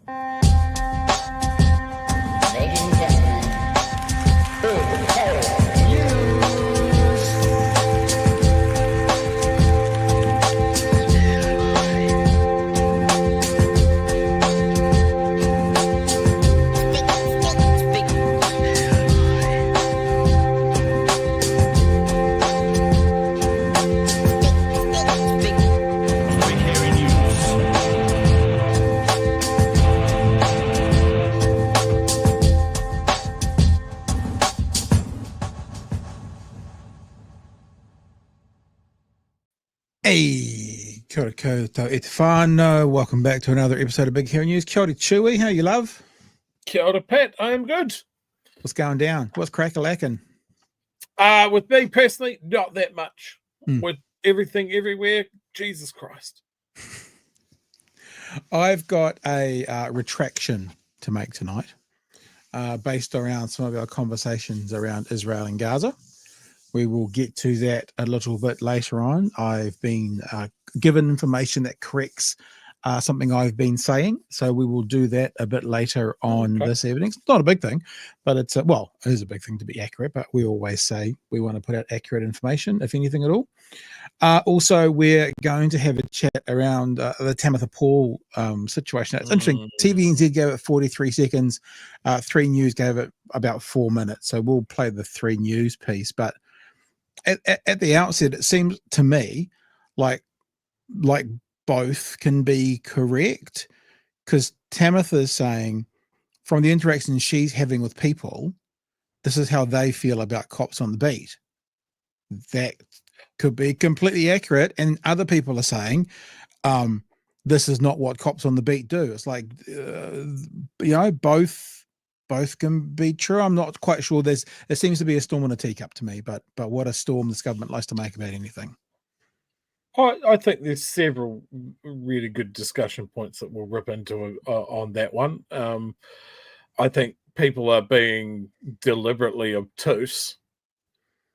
Ladies and gentlemen, big hairy news. Big hairy news. Hey, kia ora koutou e te whānau. Welcome back to another episode of Big Hero News. Kia ora Chewy, how you love? Kia ora, Pat. I am good. What's going down? What's crack-a-lacking? With me personally, not that much. Hmm. With everything everywhere, Jesus Christ. I've got a retraction to make tonight based around some of our conversations around Israel and Gaza. We will get to that a little bit later on. I've been given information that corrects something I've been saying, so we will do that a bit later on this evening. It's not a big thing, but it's it is a big thing to be accurate, but we always say we want to put out accurate information, if anything at all. Also, we're going to have a chat around the Tamatha Paul situation. It's interesting. TVNZ gave it 43 seconds. 3 News gave it about 4 minutes. So we'll play the 3 News piece. But at the outset, it seems to me like both can be correct, because Tamatha is saying from the interactions she's having with people, this is how they feel about cops on the beat. That could be completely accurate, and other people are saying this is not what cops on the beat do. It's like both can be true. I'm not quite sure. There seems to be a storm in a teacup to me, but what a storm this government likes to make about anything. I think there's several really good discussion points that we'll rip into on that one. I think people are being deliberately obtuse,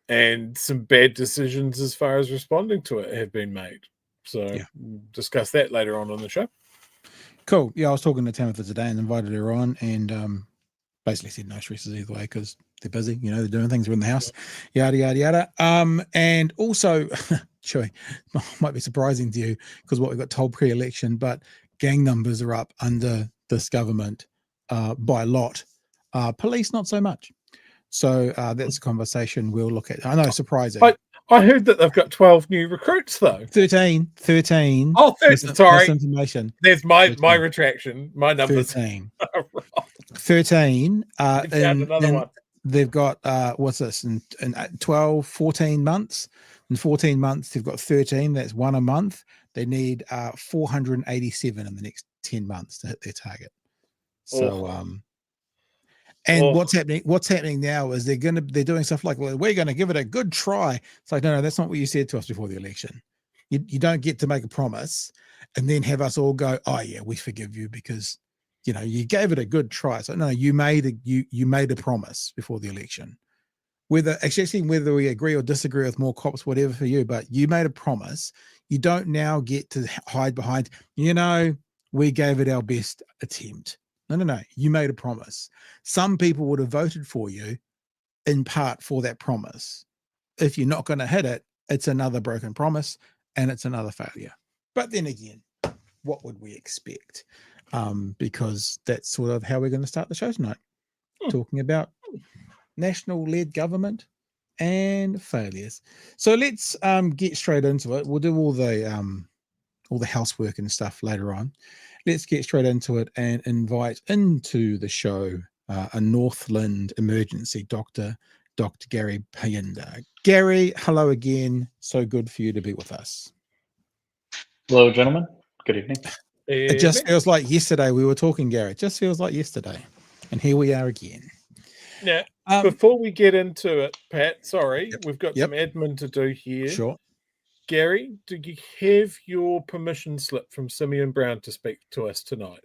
and some bad decisions as far as responding to it have been made. So we'll discuss that later on the show. Cool. Yeah, I was talking to Tamatha today and invited her on, and basically said no stresses either way because they're busy. They're doing things around the house, yada, yada, yada. And also, Chewy, might be surprising to you because what we got told pre-election, but gang numbers are up under this government by a lot. Police, not so much. So that's a conversation we'll look at. I know, surprising. I heard that they've got 12 new recruits, though. 13. Oh, 13. Sorry. Misinformation. There's my retraction. My numbers. 13. 13. Found another one. They've got, what's this, in 12, 14 months. In 14 months, they've got 13. That's one a month. They need 487 in the next 10 months to hit their target. So, what's happening now is they're doing stuff like, well, we're going to give it a good try. It's like, no, that's not what you said to us before the election. You don't get to make a promise and then have us all go, oh yeah, we forgive you because you gave it a good try. So no, you made a promise before the election. Whether we agree or disagree with more cops, whatever for you, but you made a promise. You don't now get to hide behind, we gave it our best attempt. No. You made a promise. Some people would have voted for you in part for that promise. If you're not going to hit it, it's another broken promise and it's another failure. But then again, what would we expect? Because that's sort of how we're going to start the show tonight, talking about national-led government and failures. So let's get straight into it. We'll do all the housework and stuff later on. Let's get straight into it and invite into the show a Northland emergency doctor, Dr. Gary Payinda. Gary, hello again. So good for you to be with us. Hello, gentlemen. Good evening. It just feels like yesterday we were talking, Gary. It just feels like yesterday. And here we are again. Yeah. Before we get into it, Pat, sorry, we've got some admin to do here. Sure. Gary, do you have your permission slip from Simeon Brown to speak to us tonight?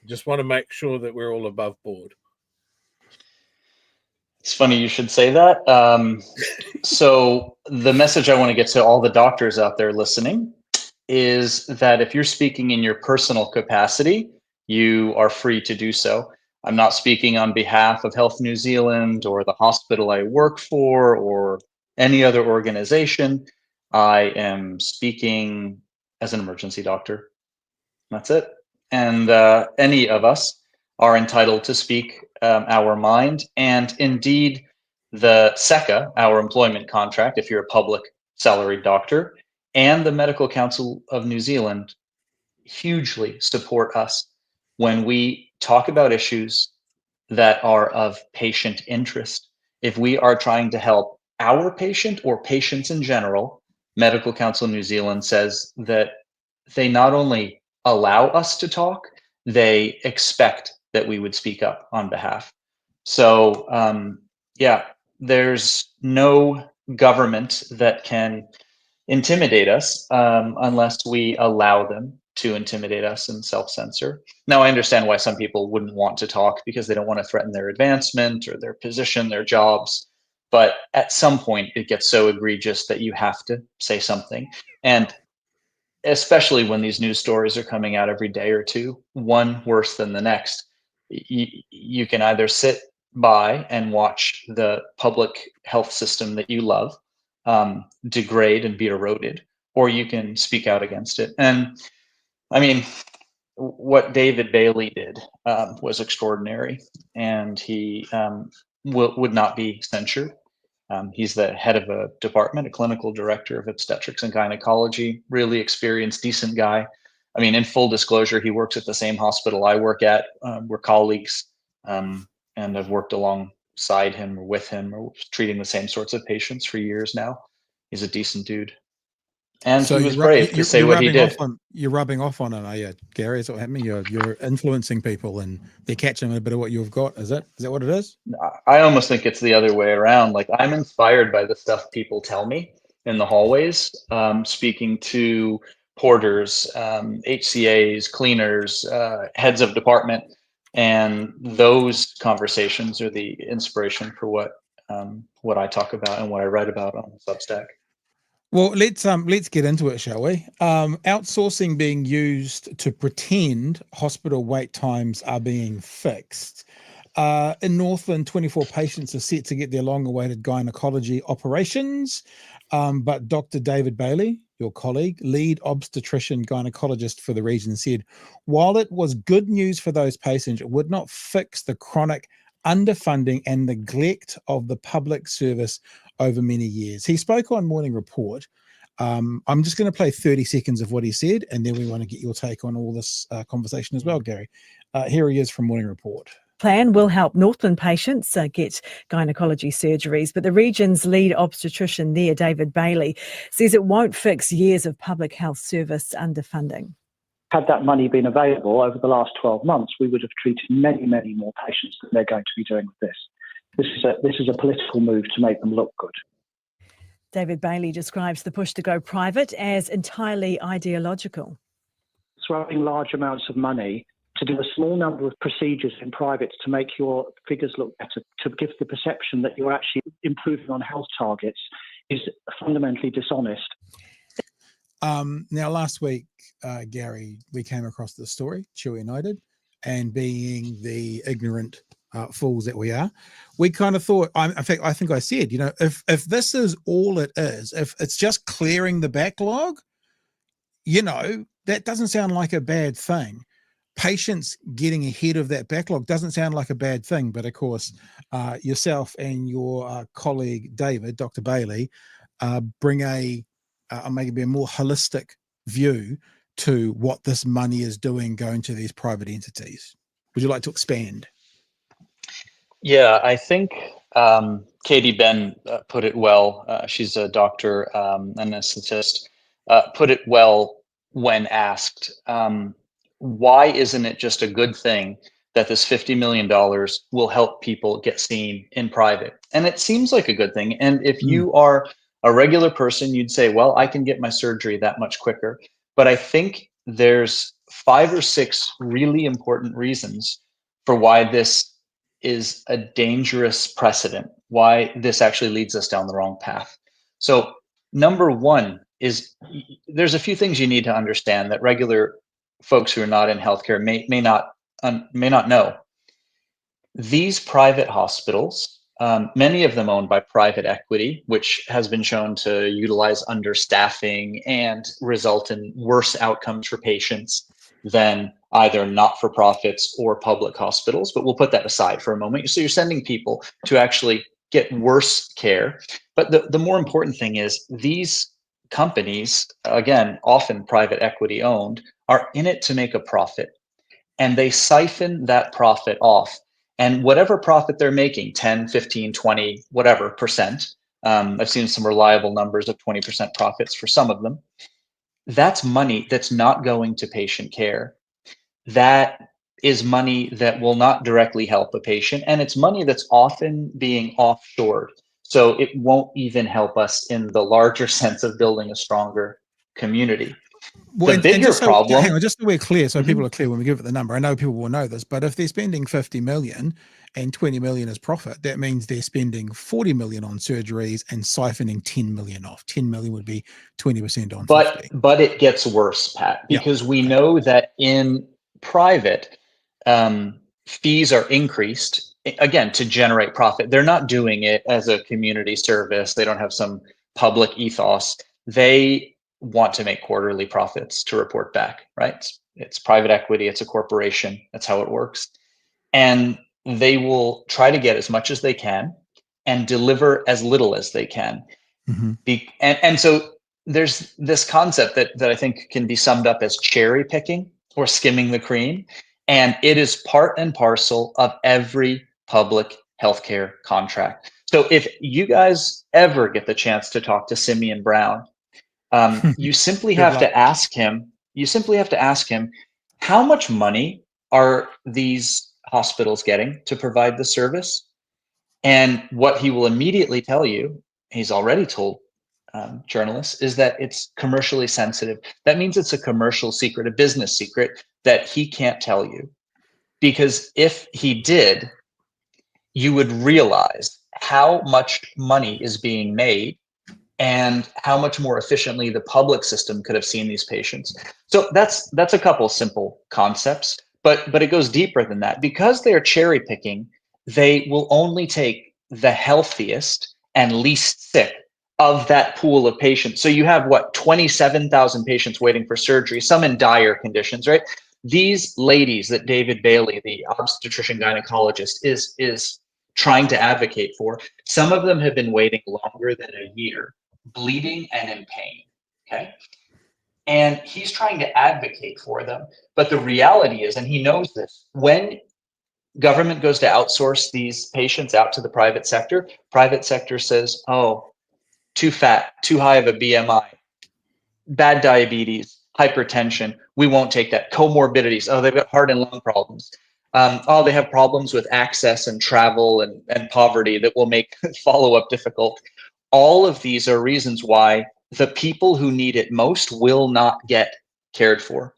Just want to make sure that we're all above board. It's funny you should say that. So the message I want to get to all the doctors out there listening is that if you're speaking in your personal capacity, you are free to do so. I'm not speaking on behalf of Health New Zealand or the hospital I work for or any other organization. I am speaking as an emergency doctor. That's it. And any of us are entitled to speak our mind. And indeed, the SECA, our employment contract, if you're a public salaried doctor, and the Medical Council of New Zealand hugely support us when we talk about issues that are of patient interest. If we are trying to help our patient or patients in general, Medical Council New Zealand says that they not only allow us to talk, they expect that we would speak up on behalf. So, yeah, there's no government that can intimidate us unless we allow them to intimidate us and self-censor. Now, I understand why some people wouldn't want to talk because they don't want to threaten their advancement or their position, their jobs. But at some point, it gets so egregious that you have to say something. And especially when these news stories are coming out every day or two, one worse than the next, you can either sit by and watch the public health system that you love degrade and be eroded, or you can speak out against it. And I mean, what David Bailey did was extraordinary, and he would not be censured. He's the head of a department, a clinical director of obstetrics and gynecology, really experienced, decent guy. I mean, in full disclosure, he works at the same hospital I work at. We're colleagues, and I've worked alongside him or with him or treating the same sorts of patients for years now. He's a decent dude. And So he was brave to say what he did. You're rubbing off on him, are you, Gary? Is what happening? You're influencing people, and they're catching a bit of what you've got. Is that what it is? I almost think it's the other way around. Like, I'm inspired by the stuff people tell me in the hallways, speaking to porters, HCAs, cleaners, heads of department, and those conversations are the inspiration for what I talk about and what I write about on Substack. Well, let's get into it, shall we? Outsourcing being used to pretend hospital wait times are being fixed. In Northland, 24 patients are set to get their long-awaited gynecology operations, but Dr. David Bailey, your colleague, lead obstetrician gynecologist for the region, said, while it was good news for those patients, it would not fix the chronic underfunding and neglect of the public service over many years. He spoke on Morning Report. I'm just going to play 30 seconds of what he said, and then we want to get your take on all this conversation as well, Gary. Here he is from Morning Report. Plan will help Northland patients get gynecology surgeries, but the region's lead obstetrician there, David Bailey, says it won't fix years of public health service underfunding. Had that money been available over the last 12 months, we would have treated many, many more patients than they're going to be doing with this. This is a political move to make them look good. David Bailey describes the push to go private as entirely ideological. Throwing large amounts of money to do a small number of procedures in private to make your figures look better, to give the perception that you're actually improving on health targets, is fundamentally dishonest. Now, last week, Gary, we came across the story, Chewy United, and being the ignorant fools that we are, we kind of thought, in fact, I think I said, if this is all it is, if it's just clearing the backlog, that doesn't sound like a bad thing. Patients getting ahead of that backlog doesn't sound like a bad thing. But of course, yourself and your colleague, David, Dr. Bailey, bring maybe a more holistic view to what this money is doing going to these private entities. Would you like to expand? Yeah, I think Katie Ben put it well. She's a doctor, anesthetist, put it well when asked, why isn't it just a good thing that this $50 million will help people get seen in private? And it seems like a good thing. And if you are a regular person, you'd say, well, I can get my surgery that much quicker. But I think there's 5 or 6 really important reasons for why this is a dangerous precedent, why this actually leads us down the wrong path. So number one is there's a few things you need to understand that regular folks who are not in healthcare may not may not know, these private hospitals, many of them owned by private equity, which has been shown to utilize understaffing and result in worse outcomes for patients than either not-for-profits or public hospitals. But we'll put that aside for a moment. So you're sending people to actually get worse care. But the more important thing is these companies, again, often private equity owned, are in it to make a profit. And they siphon that profit off. And whatever profit they're making, 10, 15, 20, whatever percent, I've seen some reliable numbers of 20% profits for some of them. That's money that's not going to patient care. That is money that will not directly help a patient. And it's money that's often being offshored. So it won't even help us in the larger sense of building a stronger community. Well, The bigger problem. Hang on, just so we're clear, so Mhm. people are clear when we give it the number. I know people will know this, but if they're spending 50 million and 20 million is profit, that means they're spending 40 million on surgeries and siphoning 10 million off. 10 million would be 20% on 50. But it gets worse, Pat, Yeah. because we know that in private, fees are increased again to generate profit. They're not doing it as a community service. They don't have some public ethos. They want to make quarterly profits to report back, right? It's private equity, it's a corporation. That's how it works. And they will try to get as much as they can and deliver as little as they can. Mm-hmm. And so there's this concept that I think can be summed up as cherry picking or skimming the cream. And it is part and parcel of every public healthcare contract. So if you guys ever get the chance to talk to Simeon Brown, you simply Good have luck. to ask him, how much money are these hospitals getting to provide the service? And what he will immediately tell you, he's already told journalists, is that it's commercially sensitive. That means it's a commercial secret, a business secret that he can't tell you. Because if he did, you would realize how much money is being made and how much more efficiently the public system could have seen these patients. So that's a couple simple concepts, but it goes deeper than that. Because they're cherry picking, they will only take the healthiest and least sick of that pool of patients. So you have 27,000 patients waiting for surgery, some in dire conditions, right? These ladies that David Bailey, the obstetrician gynecologist, is trying to advocate for, some of them have been waiting longer than a year, bleeding and in pain. Okay. And he's trying to advocate for them. But the reality is, and he knows this, when government goes to outsource these patients out to the private sector says, oh, too fat, too high of a BMI, bad diabetes, hypertension. We won't take that. Comorbidities. Oh, they've got heart and lung problems. Oh, they have problems with access and travel and poverty that will make follow-up difficult. All of these are reasons why the people who need it most will not get cared for.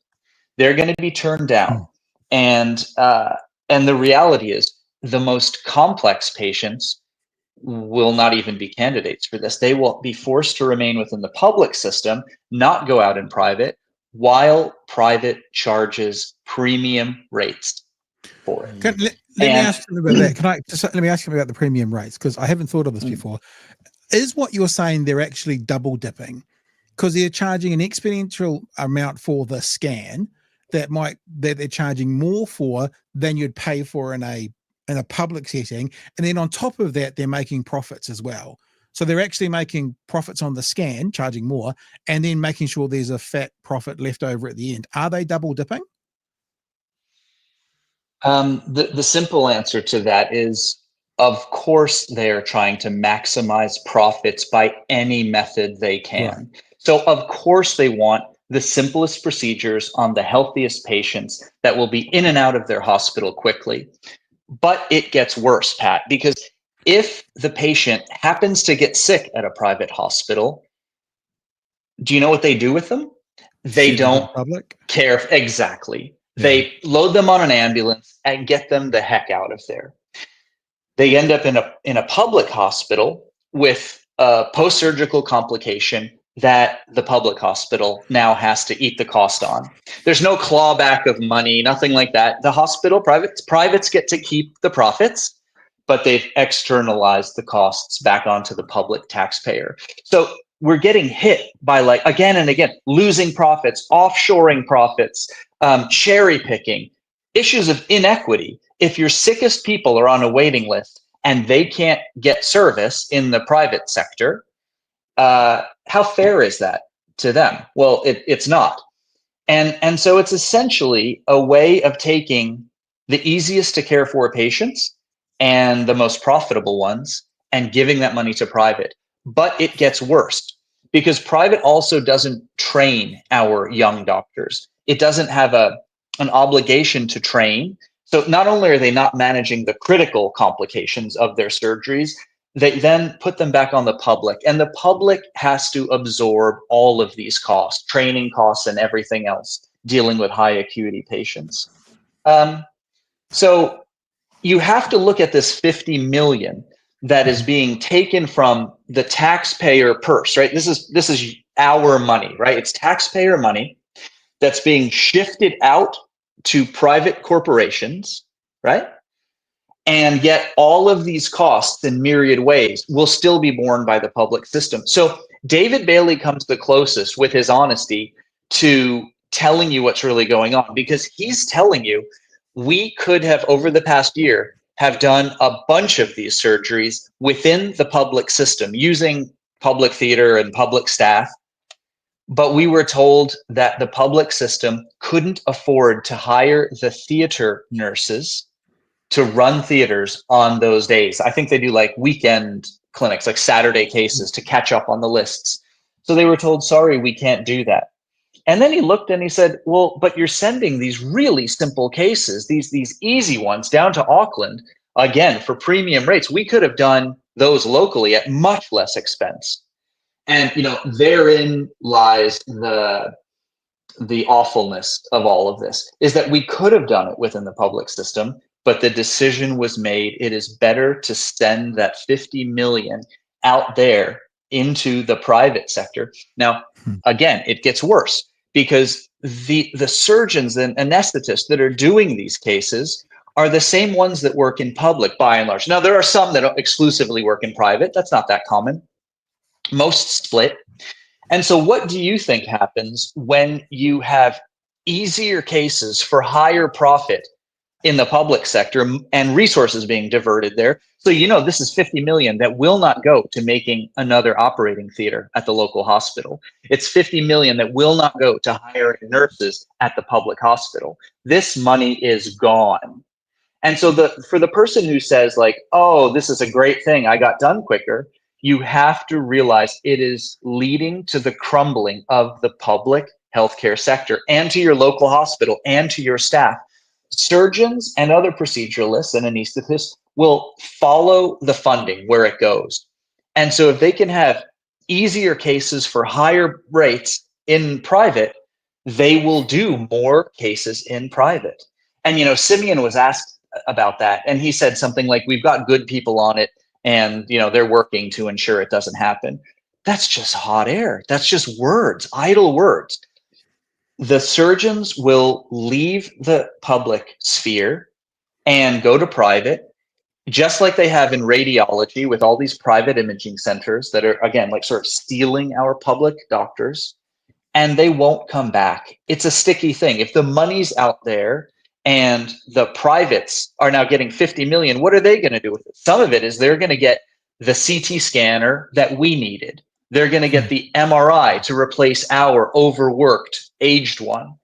They're going to be turned down. And the reality is the most complex patients will not even be candidates for this. They will be forced to remain within the public system, not go out in private, while private charges premium rates for it. Let me ask you about that. Let me ask you about the premium rates, because I haven't thought of this before. Is what you're saying they're actually double dipping? Because they're charging an exponential amount for the scan that they're charging more for than you'd pay for in a public setting, and then on top of that they're making profits as well. So they're actually making profits on the scan, charging more, and then making sure there's a fat profit left over at the end. Are they double dipping? The simple answer to that is, of course, they are trying to maximize profits by any method they can. Right. So, of course, they want the simplest procedures on the healthiest patients that will be in and out of their hospital quickly. But it gets worse, Pat, because if the patient happens to get sick at a private hospital, do you know what they do with them? They don't care. Exactly. Yeah. They load them on an ambulance and get them the heck out of there. They end up in a public hospital with a post-surgical complication, that the public hospital now has to eat the cost on. There's no clawback of money, nothing like that. The hospital, privates get to keep the profits, but they've externalized the costs back onto the public taxpayer. So we're getting hit by, like, again and again, losing profits, offshoring profits, cherry picking, issues of inequity. If your sickest people are on a waiting list and they can't get service in the private sector, how fair is that to them? Well, it's not. And so it's essentially a way of taking the easiest to care for patients and the most profitable ones and giving that money to private. But it gets worse because private also doesn't train our young doctors. It doesn't have an obligation to train. So not only are they not managing the critical complications of their surgeries, they then put them back on the public, and the public has to absorb all of these costs, training costs and everything else, dealing with high acuity patients. So you have to look at this 50 million that is being taken from the taxpayer purse, right? This is our money, right? It's taxpayer money that's being shifted out to private corporations, right? And yet all of these costs in myriad ways will still be borne by the public system. So David Bailey comes the closest with his honesty to telling you what's really going on, because he's telling you we could have, over the past year, have done a bunch of these surgeries within the public system using public theater and public staff. But we were told that the public system couldn't afford to hire the theater nurses to run theaters on those days. I think they do like weekend clinics, like Saturday cases, to catch up on the lists. So they were told, sorry, we can't do that. And then he looked and he said, well, but you're sending these really simple cases, these easy ones down to Auckland, again, for premium rates. We could have done those locally at much less expense. And, therein lies the awfulness of all of this, is that we could have done it within the public system, but the decision was made. It is better to send that 50 million out there into the private sector. Now, again, it gets worse because the surgeons and anesthetists that are doing these cases are the same ones that work in public by and large. Now, there are some that exclusively work in private. That's not that common. Most split. And so what do you think happens when you have easier cases for higher profit in the public sector and resources being diverted there? So, this is 50 million that will not go to making another operating theater at the local hospital. It's 50 million that will not go to hiring nurses at the public hospital. This money is gone. And so for the person who says, like, oh, this is a great thing, I got done quicker, you have to realize it is leading to the crumbling of the public healthcare sector and to your local hospital and to your staff. Surgeons and other proceduralists and anesthetists will follow the funding where it goes. And so if they can have easier cases for higher rates in private, they will do more cases in private. And, Simeon was asked about that, and he said something like, we've got good people on it, and they're working to ensure it doesn't happen. That's just hot air. That's just words, idle words. The surgeons will leave the public sphere and go to private, just like they have in radiology with all these private imaging centers that are, again, like sort of stealing our public doctors, and they won't come back. It's a sticky thing. If the money's out there and the privates are now getting 50 million, what are they going to do with it? Some of it is they're going to get the CT scanner that we needed. They're going to get the MRI to replace our overworked, aged one.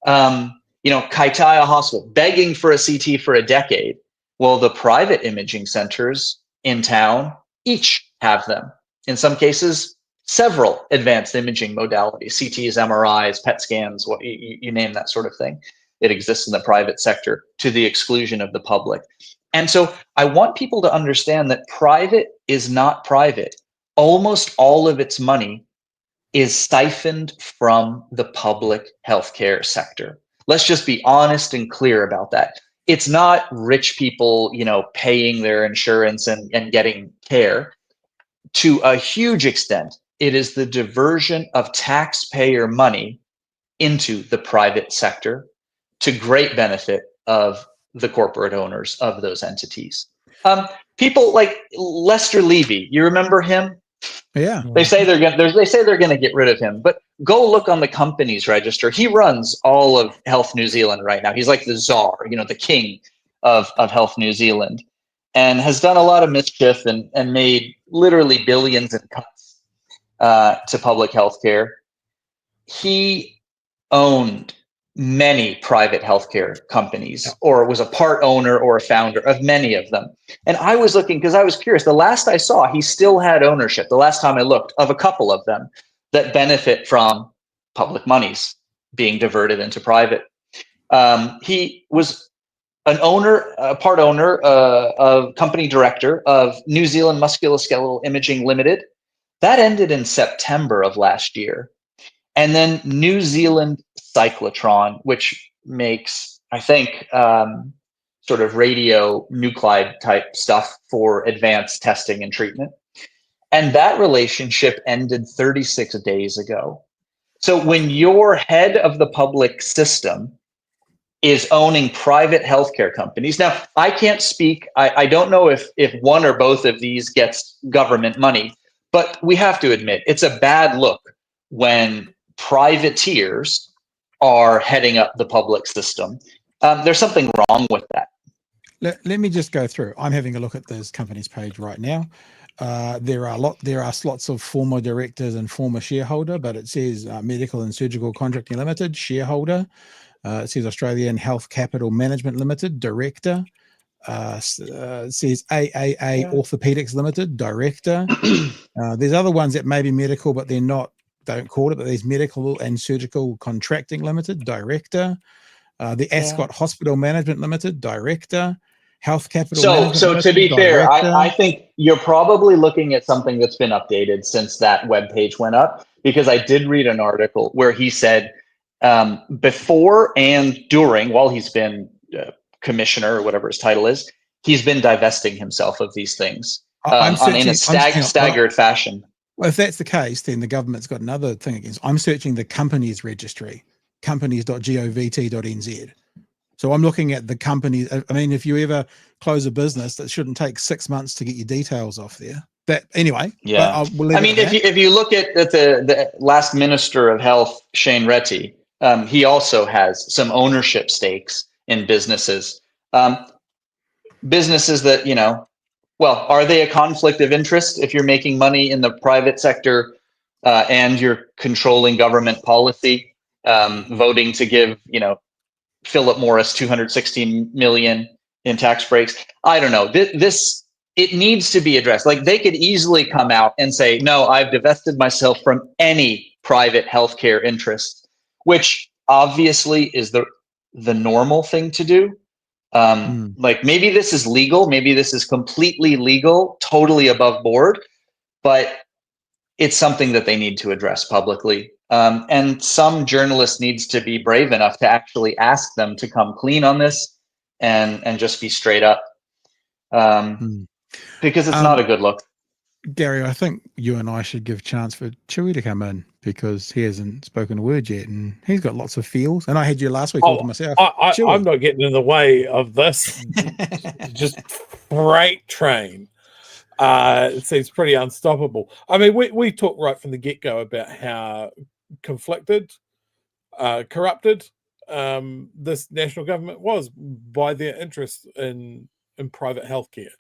Kaitaia Hospital begging for a CT for a decade. Well, the private imaging centers in town each have them. In some cases, several advanced imaging modalities, CTs, MRIs, PET scans, what you name that sort of thing. It exists in the private sector to the exclusion of the public. And so I want people to understand that private is not private. Almost all of its money is siphoned from the public healthcare sector. Let's just be honest and clear about that. It's not rich people, paying their insurance and getting care. To a huge extent, It is the diversion of taxpayer money into the private sector to great benefit of the corporate owners of those entities. People like Lester Levy, you remember him? Yeah. They say they're going to get rid of him, but go look on the company's register. He runs all of Health New Zealand right now. He's like the czar, the king of Health New Zealand, and has done a lot of mischief and made literally billions in cuts to public health care. He owned many private healthcare companies, or was a part owner or a founder of many of them. And I was looking because I was curious. The last I saw, he still had ownership, the last time I looked, of a couple of them that benefit from public monies being diverted into private. He was an owner, a part owner, of company director of New Zealand Musculoskeletal Imaging Limited. That ended in September of last year. And then New Zealand Cyclotron, which makes, I think, sort of radionuclide type stuff for advanced testing and treatment. And that relationship ended 36 days ago. So when your head of the public system is owning private healthcare companies, now I can't speak, I don't know if one or both of these gets government money, but we have to admit it's a bad look when privateers are heading up the public system. There's something wrong with that. Let me just go through. I'm having a look at this company's page right now. There are lots of former directors and former shareholder, but it says Medical and Surgical Contracting Limited, shareholder. It says Australian Health Capital Management Limited, director. It says AAA Orthopedics Limited, director. There's other ones that may be medical, but they're not, don't call it, but there's Medical and Surgical Contracting Limited, director. The Ascot Hospital Management Limited, director. Health Capital Management So Limited, to be fair, director. I think you're probably looking at something that's been updated since that webpage went up, because I did read an article where he said before and during, while he's been commissioner or whatever his title is, he's been divesting himself of these things in a staggered fashion. Well, if that's the case, then the government's got another thing against. I'm searching the companies registry, companies.govt.nz. So I'm looking at the company. I mean, if you ever close a business, that shouldn't take 6 months to get your details off there. That anyway. Yeah. I mean, if you look at the last Minister of Health, Shane Reti, he also has some ownership stakes in businesses. Businesses that, well, are they a conflict of interest if you're making money in the private sector and you're controlling government policy, voting to give, Philip Morris $216 million in tax breaks? I don't know. It needs to be addressed. Like, they could easily come out and say, no, I've divested myself from any private healthcare interest, which obviously is the normal thing to do. Like, maybe this is legal, maybe this is completely legal, totally above board, but it's something that they need to address publicly. And some journalist needs to be brave enough to actually ask them to come clean on this and just be straight up, because it's not a good look. Gary, I think you and I should give a chance for Chewy to come in, because he hasn't spoken a word yet, and he's got lots of feels. And I had you last week all to myself. I'm not getting in the way of this. Just freight train. It seems pretty unstoppable. I mean, we talked right from the get-go about how conflicted, corrupted this national government was by their interest in private healthcare.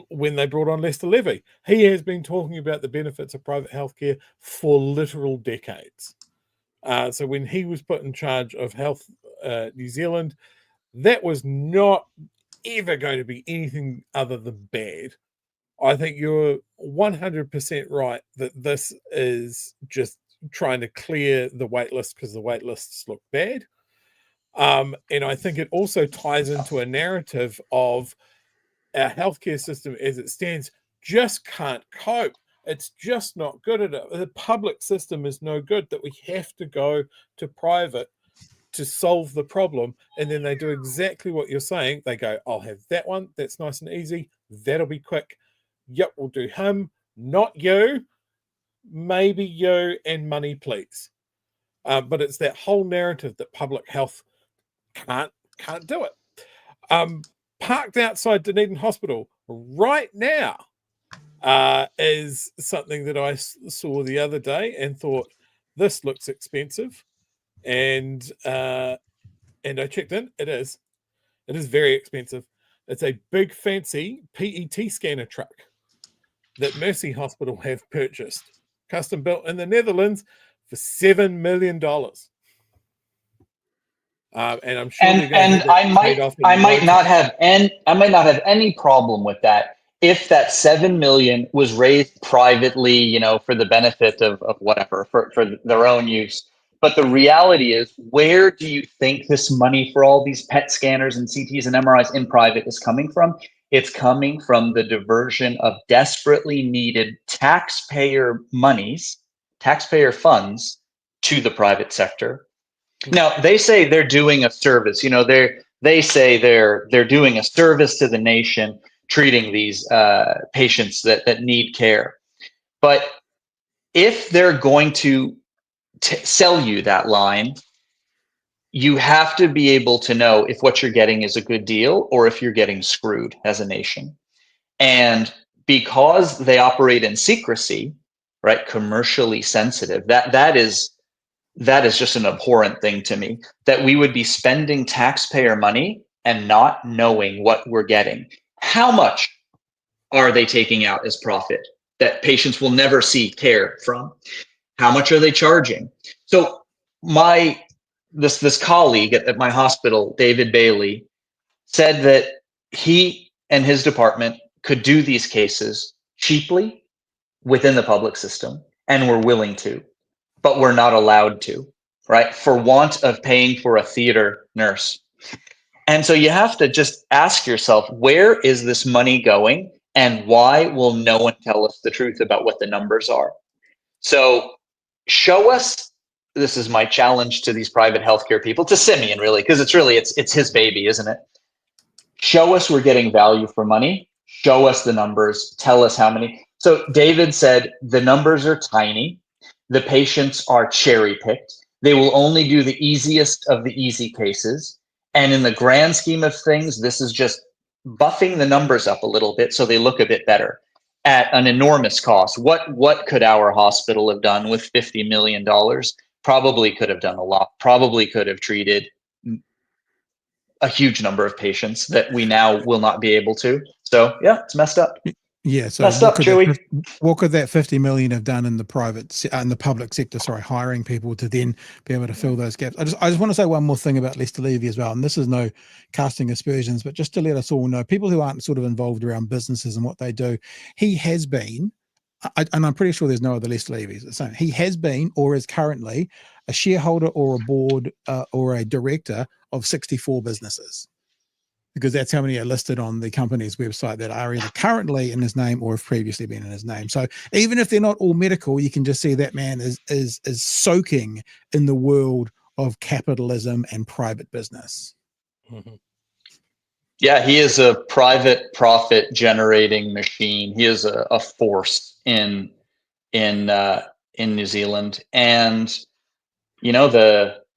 When they brought on Lester Levy, he has been talking about the benefits of private healthcare for literal decades. So when he was put in charge of Health New Zealand, that was not ever going to be anything other than bad. I think you're 100% right that this is just trying to clear the wait list because the wait lists look bad. And I think it also ties into a narrative of our healthcare system as it stands just can't cope. It's just not good at it. The public system is no good, that we have to go to private to solve the problem. And then they do exactly what you're saying. They go, I'll have that one. That's nice and easy. That'll be quick. Yep, we'll do him. not you, maybe you, and money, please. But it's that whole narrative that public health can't do it. Parked outside Dunedin Hospital right now is something that I saw the other day and thought, this looks expensive, and I checked in. It is very expensive. It's a big fancy PET scanner truck that Mercy Hospital have purchased, custom built in the Netherlands for $7 million. And I'm sure they're going to have that paid off in I might no not time. have any problem with that if that 7 million was raised privately, for the benefit of whatever, for their own use. But the reality is, where do you think this money for all these PET scanners and CTs and MRIs in private is coming from? It's coming from the diversion of desperately needed taxpayer funds to the private sector. Now, they say they're doing a service. They say they're doing a service to the nation, treating these patients that need care. But if they're going to sell you that line, you have to be able to know if what you're getting is a good deal or if you're getting screwed as a nation. And because they operate in secrecy, right, commercially sensitive, that is just an abhorrent thing to me, that we would be spending taxpayer money and not knowing what we're getting. How much are they taking out as profit that patients will never see care from? How much are they charging? So this colleague at my hospital, David Bailey, said that he and his department could do these cases cheaply within the public system, and were willing to, but we're not allowed to, right? For want of paying for a theater nurse. And so you have to just ask yourself, where is this money going, and why will no one tell us the truth about what the numbers are? So show us, this is my challenge to these private healthcare people, to Simeon really, because it's his baby, isn't it? Show us we're getting value for money. Show us the numbers. Tell us how many. So David said the numbers are tiny. The patients are cherry picked. They will only do the easiest of the easy cases. And in the grand scheme of things, this is just buffing the numbers up a little bit so they look a bit better at an enormous cost. What could our hospital have done with $50 million? Probably could have done a lot. Probably could have treated a huge number of patients that we now will not be able to. So yeah, it's messed up. Yeah. So Messed up, Chewy. what could that 50 million have done in the in the public sector? Sorry, hiring people to then be able to fill those gaps. I just want to say one more thing about Lester Levy as well. And this is no casting aspersions, but just to let us all know, people who aren't sort of involved around businesses and what they do, he has been, and I'm pretty sure there's no other Lester Levy's the same. He has been, or is currently, a shareholder or a board or a director of 64 businesses, because that's how many are listed on the company's website that are either currently in his name or have previously been in his name. So even if they're not all medical, you can just see that man is soaking in the world of capitalism and private business. Mm-hmm. Yeah, he is a private profit generating machine. He is a force in New Zealand, and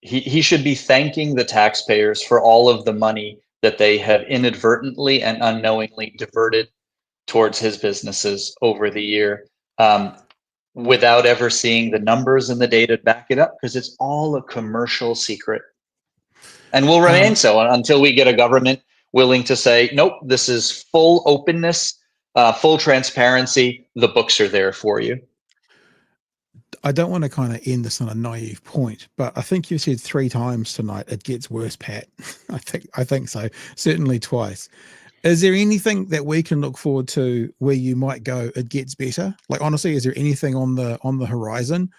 he should be thanking the taxpayers for all of the money that they have inadvertently and unknowingly diverted towards his businesses over the year, without ever seeing the numbers and the data to back it up, because it's all a commercial secret, and will remain so until we get a government willing to say, nope, this is full openness, full transparency. The books are there for you. I don't want to kind of end this on a naive point, but I think you said 3 times tonight, it gets worse, Pat. I think so. Certainly twice. Is there anything that we can look forward to where you might go, it gets better? Like, honestly, is there anything on the horizon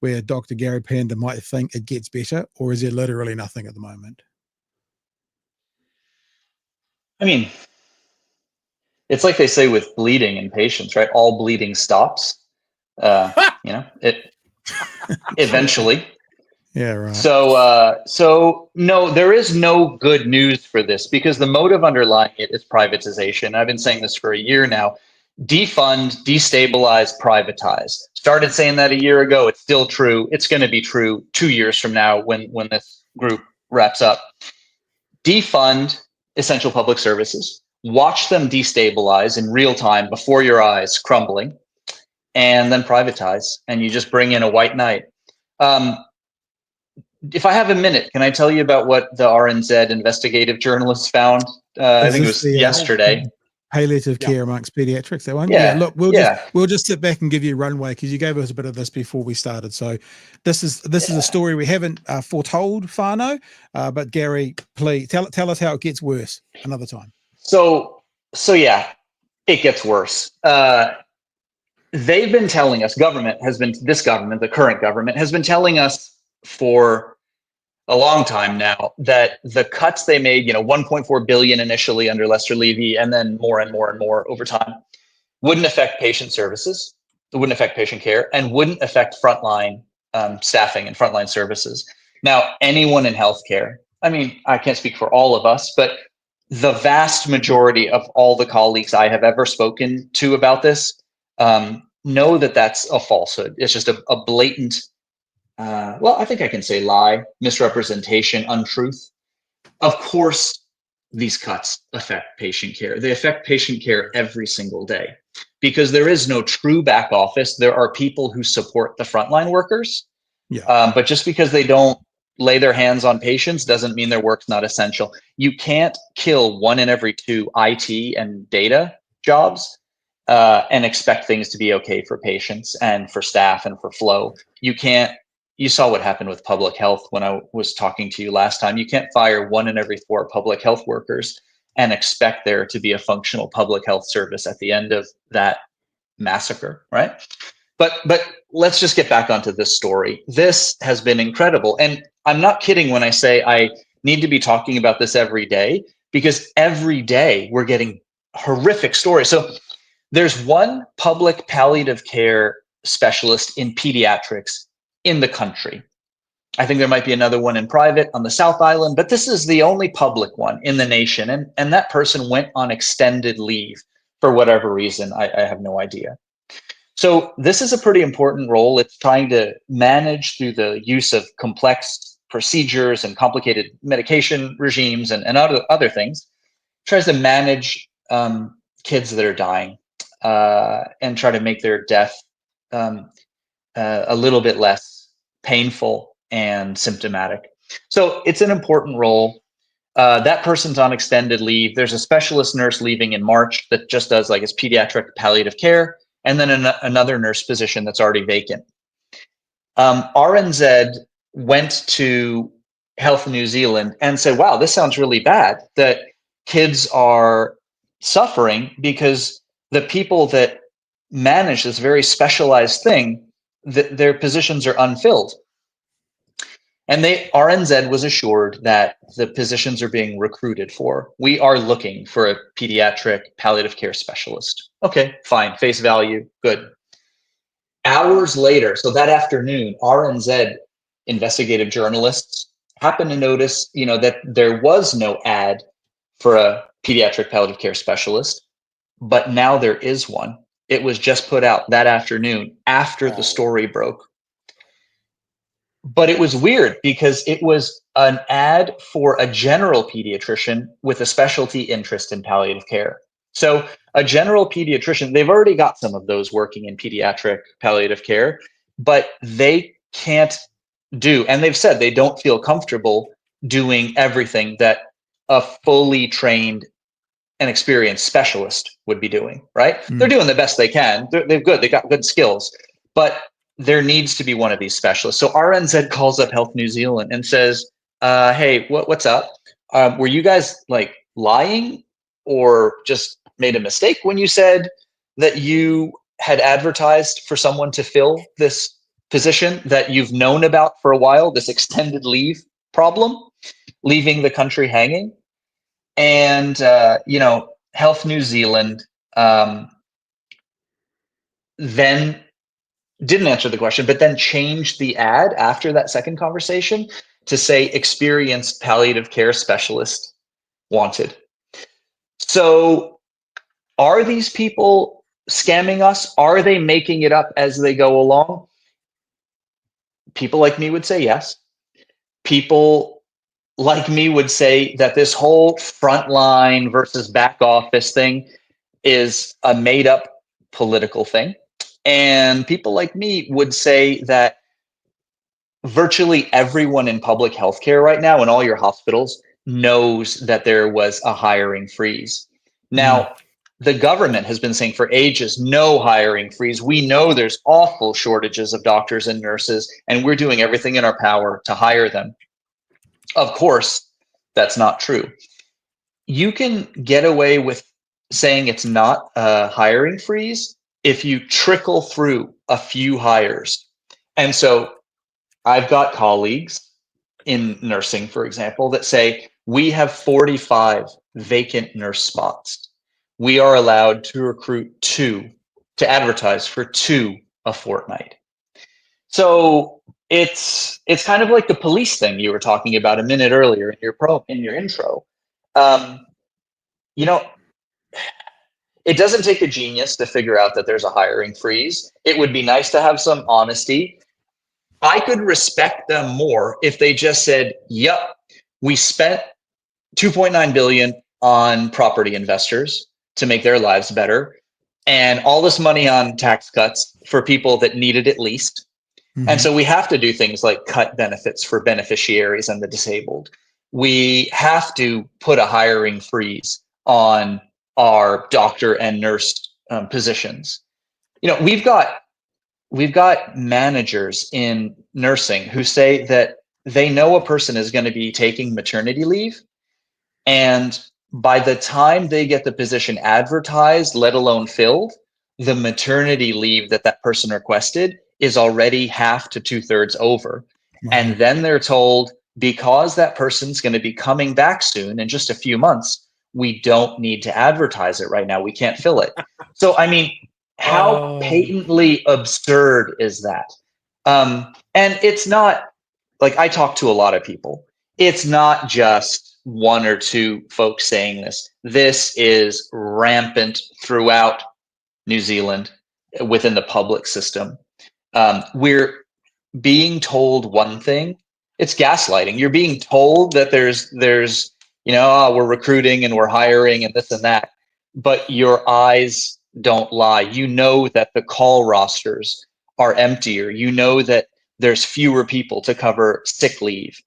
where Dr. Gary Payinda might think it gets better, or is there literally nothing at the moment? I mean, it's like they say with bleeding in patients, right? All bleeding stops. It eventually. Yeah, right. So no, there is no good news for this, because the motive underlying it is privatization. I've been saying this for a year now. defund, destabilize, privatize. Started saying that a year ago. It's still true. It's going to be true 2 years from now when this group wraps up. Defund essential public services. Watch them destabilize in real time before your eyes, crumbling, and then privatize. And you just bring in a white knight. If I have a minute, can I tell you about what the RNZ investigative journalists found? I think it was yesterday. Palliative care amongst pediatrics, that one. Yeah, Look, we'll just sit back and give you runway because you gave us a bit of this before we started. So this is a story we haven't foretold, Fano. But Gary, please tell us how it gets worse another time. So yeah, it gets worse. They've been telling us, the current government has been telling us for a long time now that the cuts they made, 1.4 billion initially under Lester Levy, and then more and more and more over time, wouldn't affect patient services, it wouldn't affect patient care, and wouldn't affect frontline staffing and frontline services. Now, anyone in healthcare, I mean, I can't speak for all of us, but the vast majority of all the colleagues I have ever spoken to about this know that that's a falsehood. It's just a blatant, I think I can say lie, misrepresentation, untruth. Of course, these cuts affect patient care. They affect patient care every single day because there is no true back office. There are people who support the frontline workers. But just because they don't lay their hands on patients doesn't mean their work's not essential. You can't kill 1 in every 2 IT and data jobs and expect things to be okay for patients and for staff and for flow. You saw what happened with public health when I was talking to you last time. You can't fire 1 in every 4 public health workers and expect there to be a functional public health service at the end of that massacre, right? But let's just get back onto this story. This has been incredible. And I'm not kidding when I say I need to be talking about this every day, because every day we're getting horrific stories. So there's one public palliative care specialist in pediatrics in the country. I think there might be another one in private on the South Island, but this is the only public one in the nation. And that person went on extended leave for whatever reason. I have no idea. So this is a pretty important role. It's trying to manage through the use of complex procedures and complicated medication regimes and other things. It tries to manage kids that are dying and try to make their death a little bit less painful and symptomatic. So it's an important role. That person's on extended leave. There's a specialist nurse leaving in March that just does like his pediatric palliative care, and then another nurse position that's already vacant. RNZ went to Health New Zealand and said, wow, this sounds really bad that kids are suffering because the people that manage this very specialized thing, their positions are unfilled. And RNZ was assured that the positions are being recruited for. We are looking for a pediatric palliative care specialist. Okay, fine, face value, good. Hours later, so that afternoon, RNZ investigative journalists happened to notice, that there was no ad for a pediatric palliative care specialist, but now there is one. It was just put out that afternoon after the story broke. But it was weird because it was an ad for a general pediatrician with a specialty interest in palliative care. So a general pediatrician, they've already got some of those working in pediatric palliative care, but they can't do, and they've said they don't feel comfortable doing everything that a fully trained and experienced specialist would be doing, right? They're doing the best they can. They got good skills, but there needs to be one of these specialists. So RNZ calls up Health New Zealand and says, hey, what's up? Were you guys like lying or just made a mistake when you said that you had advertised for someone to fill this position that you've known about for a while, this extended leave problem, leaving the country hanging? And, Health New Zealand then didn't answer the question, but then changed the ad after that second conversation to say experienced palliative care specialist wanted. So are these people scamming us? Are they making it up as they go along? People like me would say yes. People like me would say that this whole frontline versus back office thing is a made up political thing. And people like me would say that virtually everyone in public healthcare right now in all your hospitals knows that there was a hiring freeze. Now, the government has been saying for ages, no hiring freeze. We know there's awful shortages of doctors and nurses, and we're doing everything in our power to hire them. Of course, that's not true. You can get away with saying it's not a hiring freeze if you trickle through a few hires. And so I've got colleagues in nursing, for example, that say we have 45 vacant nurse spots. We are allowed to recruit 2, to advertise for 2 a fortnight. So it's kind of like the police thing you were talking about a minute earlier in your intro. You know, it doesn't take a genius to figure out that there's a hiring freeze. It would be nice to have some honesty. I could respect them more if they just said, yep, we spent 2.9 billion on property investors to make their lives better, and all this money on tax cuts for people that needed it least. And so we have to do things like cut benefits for beneficiaries and the disabled. We have to put a hiring freeze on our doctor and nurse positions. You know, we've got managers in nursing who say that they know a person is going to be taking maternity leave, and by the time they get the position advertised, let alone filled, the maternity leave that that person requested is already half to 2/3 over. And then they're told, because that person's going to be coming back soon in just a few months, we don't need to advertise it right now. We can't fill it. So, I mean, how patently absurd is that? And it's not like, I talk to a lot of people. It's not just 1 or 2 folks saying this. This is rampant throughout New Zealand within the public system. We're being told one thing. It's gaslighting. You're being told that there's we're recruiting and we're hiring and this and that, but your eyes don't lie. You know that the call rosters are emptier. You know that there's fewer people to cover sick leave.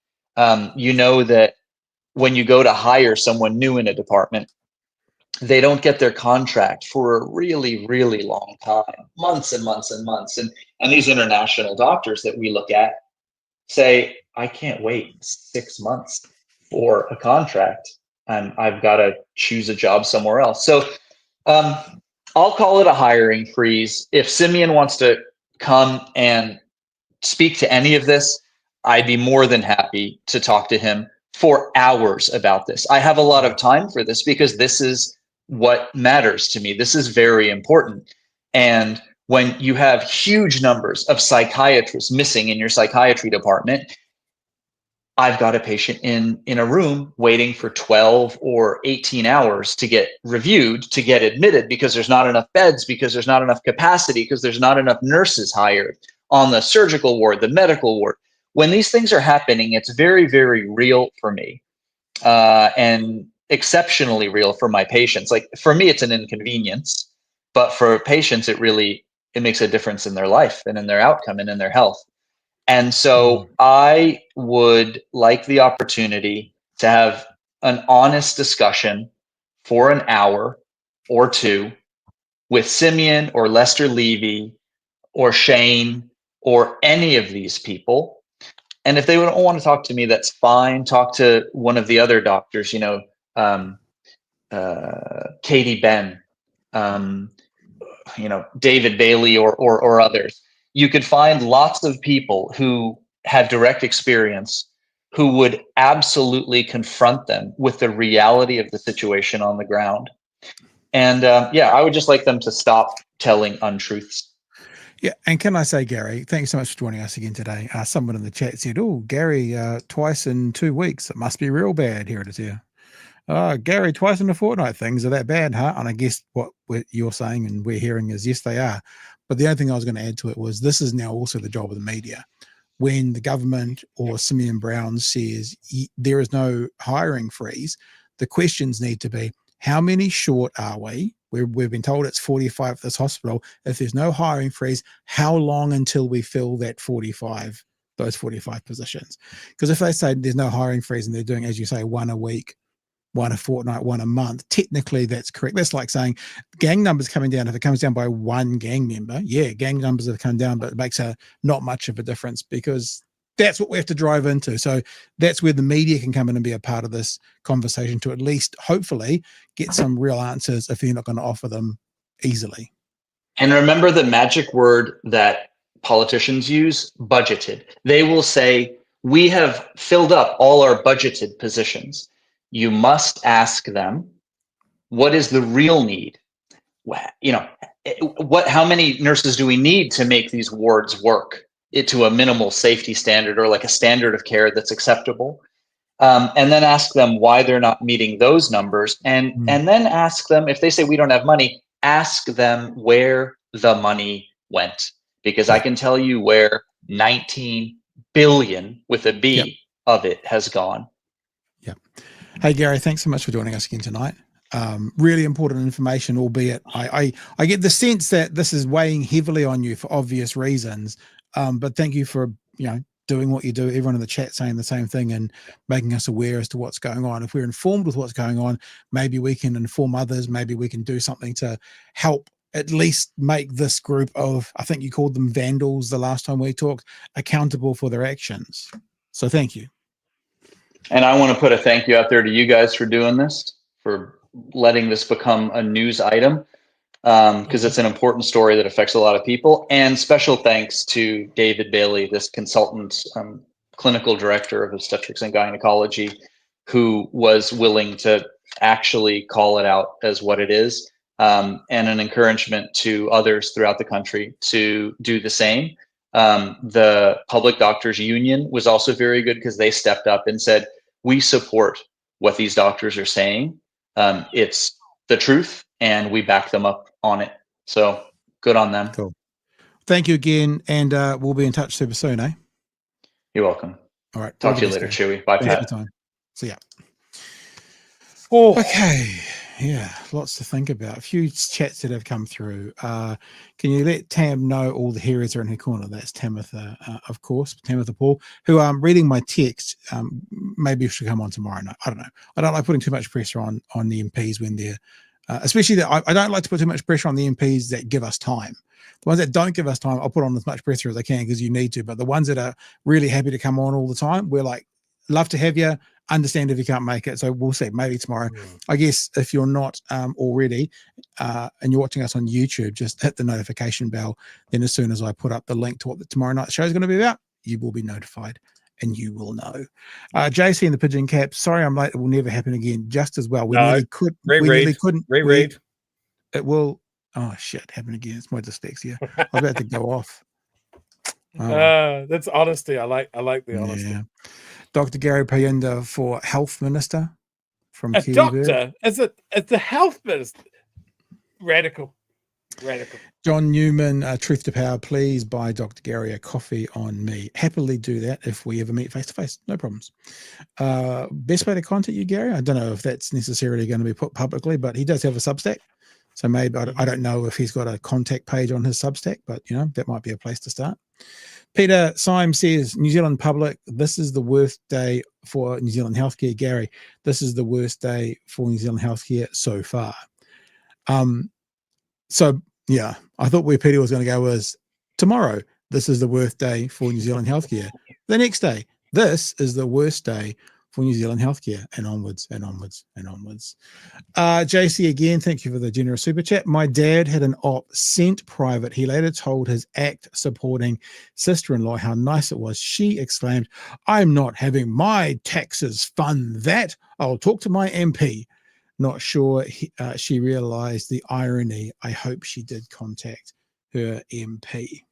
You know that when you go to hire someone new in a department, they don't get their contract for a really, really long time, months and months and months. And these international doctors that we look at say, I can't wait 6 months for a contract, and I've got to choose a job somewhere else. So I'll call it a hiring freeze. If Simeon wants to come and speak to any of this, I'd be more than happy to talk to him for hours about this. I have a lot of time for this because this is what matters to me. This is very important. And when you have huge numbers of psychiatrists missing in your psychiatry department, I've got a patient in a room waiting for 12 or 18 hours to get reviewed, to get admitted, because there's not enough beds, because there's not enough capacity, because there's not enough nurses hired on the surgical ward, the medical ward. When these things are happening, it's very, very real for me, and exceptionally real for my patients. Like, for me, it's an inconvenience, but for patients, it makes a difference in their life and in their outcome and in their health. And so I would like the opportunity to have an honest discussion for an hour or 2 with Simeon or Lester Levy or Shane or any of these people. And if they don't want to talk to me, that's fine. Talk to one of the other doctors, Katie Ben, David Bailey or others. You could find lots of people who have direct experience who would absolutely confront them with the reality of the situation on the ground. And I would just like them to stop telling untruths. Yeah, and can I say, Gary, thanks so much for joining us again today. Someone in the chat said, "Oh, Gary, twice in 2 weeks. It must be real bad." Here it is here. Gary, twice in a fortnight things are that bad, huh? And I guess what you're saying and we're hearing is yes, they are. But the only thing I was going to add to it was this is now also the job of the media. When the government or Simeon Brown says there is no hiring freeze, the questions need to be, how many short are we? We've been told it's 45 at this hospital. If there's no hiring freeze, how long until we fill those 45 positions? Because if they say there's no hiring freeze and they're doing, as you say, one a week, one a fortnight, one a month, technically that's correct. That's like saying gang numbers coming down. If it comes down by one gang member, yeah, gang numbers have come down, but it makes not much of a difference because that's what we have to drive into. So that's where the media can come in and be a part of this conversation to at least hopefully get some real answers if you're not going to offer them easily. And remember the magic word that politicians use, budgeted. They will say, we have filled up all our budgeted positions. You must ask them, what is the real need? How many nurses do we need to make these wards work to a minimal safety standard or like a standard of care that's acceptable? And then ask them why they're not meeting those numbers. And then ask them, if they say we don't have money, ask them where the money went. Because I can tell you where 19 billion with a B of it has gone. Yeah. Hey, Gary, thanks so much for joining us again tonight. Really important information, albeit I get the sense that this is weighing heavily on you for obvious reasons. But thank you for, doing what you do. Everyone in the chat saying the same thing and making us aware as to what's going on. If we're informed with what's going on, maybe we can inform others. Maybe we can do something to help at least make this group of, I think you called them vandals the last time we talked, accountable for their actions. So thank you. And I want to put a thank you out there to you guys for doing this, for letting this become a news item, because it's an important story that affects a lot of people. And special thanks to David Bailey, this consultant, clinical director of obstetrics and gynecology, who was willing to actually call it out as what it is, and an encouragement to others throughout the country to do the same. The Public Doctors Union was also very good because they stepped up and said, we support what these doctors are saying. It's the truth and we back them up on it. So good on them. Cool. Thank you again. And we'll be in touch super soon, eh? You're welcome. All right. Talk to you later, Chewy. Bye, Thanks Pat. for your time. See ya. Oh, Okay. Yeah, lots to think about. A few chats that have come through. Can you let Tam know all the heroes are in her corner? That's Tamatha, of course, Tamatha Paul, who I'm reading my text. Maybe she'll come on tomorrow night. I don't know. I don't like putting too much pressure on the MPs when they're, especially that I don't like to put too much pressure on the MPs that give us time. The ones that don't give us time, I'll put on as much pressure as I can because you need to. But the ones that are really happy to come on all the time, we're like, love to have you. Understand if you can't make it. So we'll see, maybe tomorrow. I guess if you're not already and you're watching us on YouTube, just hit the notification bell. Then as soon as I put up the link to what the tomorrow night show is going to be about, you will be notified and you will know. JC and the Pigeon Cap, sorry I'm late. It will never happen again. Just as well. We nearly couldn't. Reread. It will. Oh, shit. Happen again. It's my dyslexia. I was about to go off. That's honesty. I like the honesty. Yeah. Dr. Gary Payinda for Health Minister from A Kiwi doctor as the health minister. Radical. John Newman, Truth to Power, please buy Dr. Gary a coffee on me. Happily do that if we ever meet face to face. No problems. Best way to contact you, Gary? I don't know if that's necessarily going to be put publicly, but he does have a Substack. So maybe I don't know if he's got a contact page on his Substack, but that might be a place to start. Peter Syme says, New Zealand public, this is the worst day for New Zealand healthcare. Gary, this is the worst day for New Zealand healthcare so far. So, yeah, I thought where Peter was going to go was tomorrow, this is the worst day for New Zealand healthcare. The next day, this is the worst day for New Zealand healthcare, and onwards and onwards and onwards. JC, again, thank you for the generous super chat. My dad had an op sent private. He later told his ACT supporting sister-in-law how nice it was. She exclaimed, I'm not having my taxes fund that. I'll talk to my MP. Not sure she realized the irony. I hope she did contact her MP.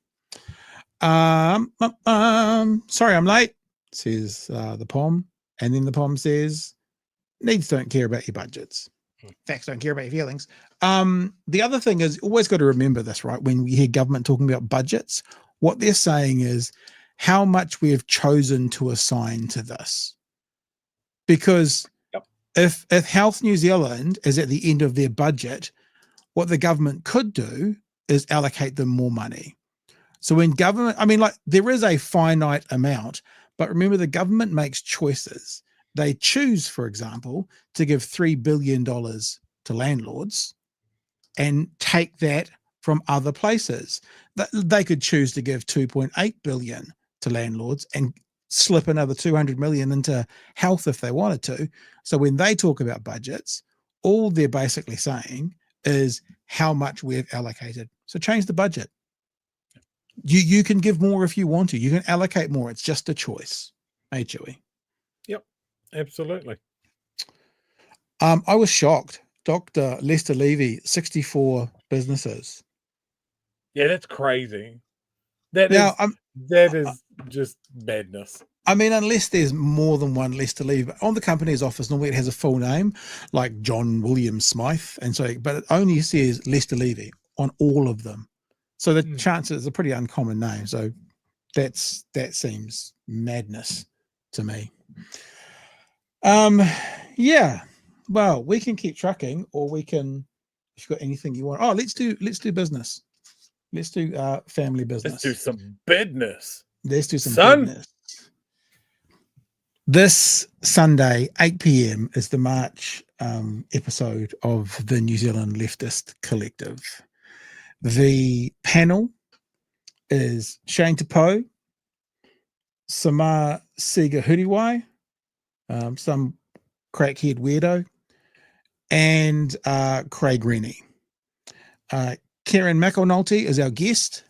Sorry, I'm late, says the POM. And then the POM says, Needs don't care about your budgets. Facts don't care about your feelings. The other thing is, always got to remember this, right? When you hear government talking about budgets, what they're saying is how much we have chosen to assign to this. Because if Health New Zealand is at the end of their budget, what the government could do is allocate them more money. So when government, I mean, like, there is a finite amount, but remember, the government makes choices. They choose, for example, to give $3 billion to landlords and take that from other places. They could choose to give 2.8 billion to landlords and slip another 200 million into health if they wanted to. So when they talk about budgets, all they're basically saying is how much we've allocated. So change the budget. You can give more if you want to. You can allocate more. It's just a choice. Hey, Chewy. Yep, absolutely. I was shocked. Dr. Lester Levy, 64 businesses. Yeah, that's crazy. That is just madness. I mean, unless there's more than one Lester Levy. On the company's office, normally it has a full name, like John William Smythe. And so, but it only says Lester Levy on all of them. So the chances are a pretty uncommon name. So that seems madness to me. Yeah. Well, we can keep trucking, or we can, if you've got anything you want. Oh, let's do business. Let's do family business. Let's do some business. Let's do some business. This Sunday, 8 p.m. is the March episode of the New Zealand Leftist Collective. The panel is Shane Tapo, Samar Siga Huriwai, some crackhead weirdo, and Craig Rennie. Karen McAnulty is our guest,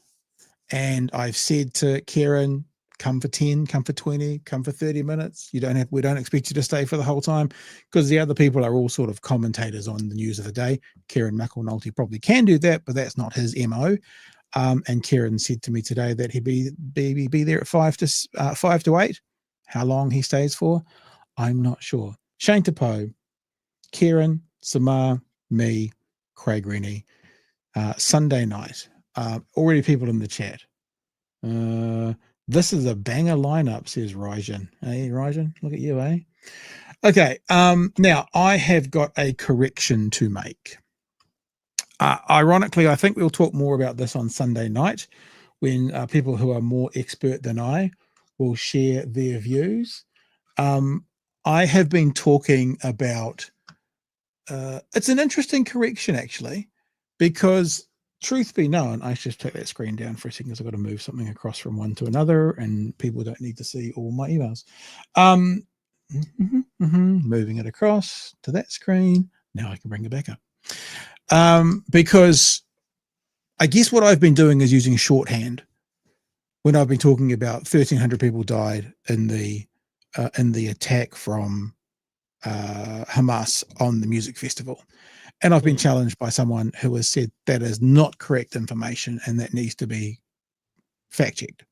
and I've said to Karen, come for 10, come for 20, come for 30 minutes. We don't expect you to stay for the whole time, because the other people are all sort of commentators on the news of the day. Karen McAnulty probably can do that, but that's not his MO. And Karen said to me today that he'd be there at 5 to 8. How long he stays for, I'm not sure. Shane Tapo, Karen, Samar, me, Craig Rennie. Sunday night. Already people in the chat. This is a banger lineup, says Rajan. Hey, Rajan, look at you, eh? Okay. Now I have got a correction to make. Ironically, I think we'll talk more about this on Sunday night, when people who are more expert than I will share their views. I have been talking about. It's an interesting correction, actually, because truth be known, I should just take that screen down for a second, because I've got to move something across from one to another, and people don't need to see all my emails. Moving it across to that screen. Now I can bring it back up. Because I guess what I've been doing is using shorthand when I've been talking about 1,300 people died in the attack from Hamas on the music festival. And I've been challenged by someone who has said that is not correct information and that needs to be fact checked.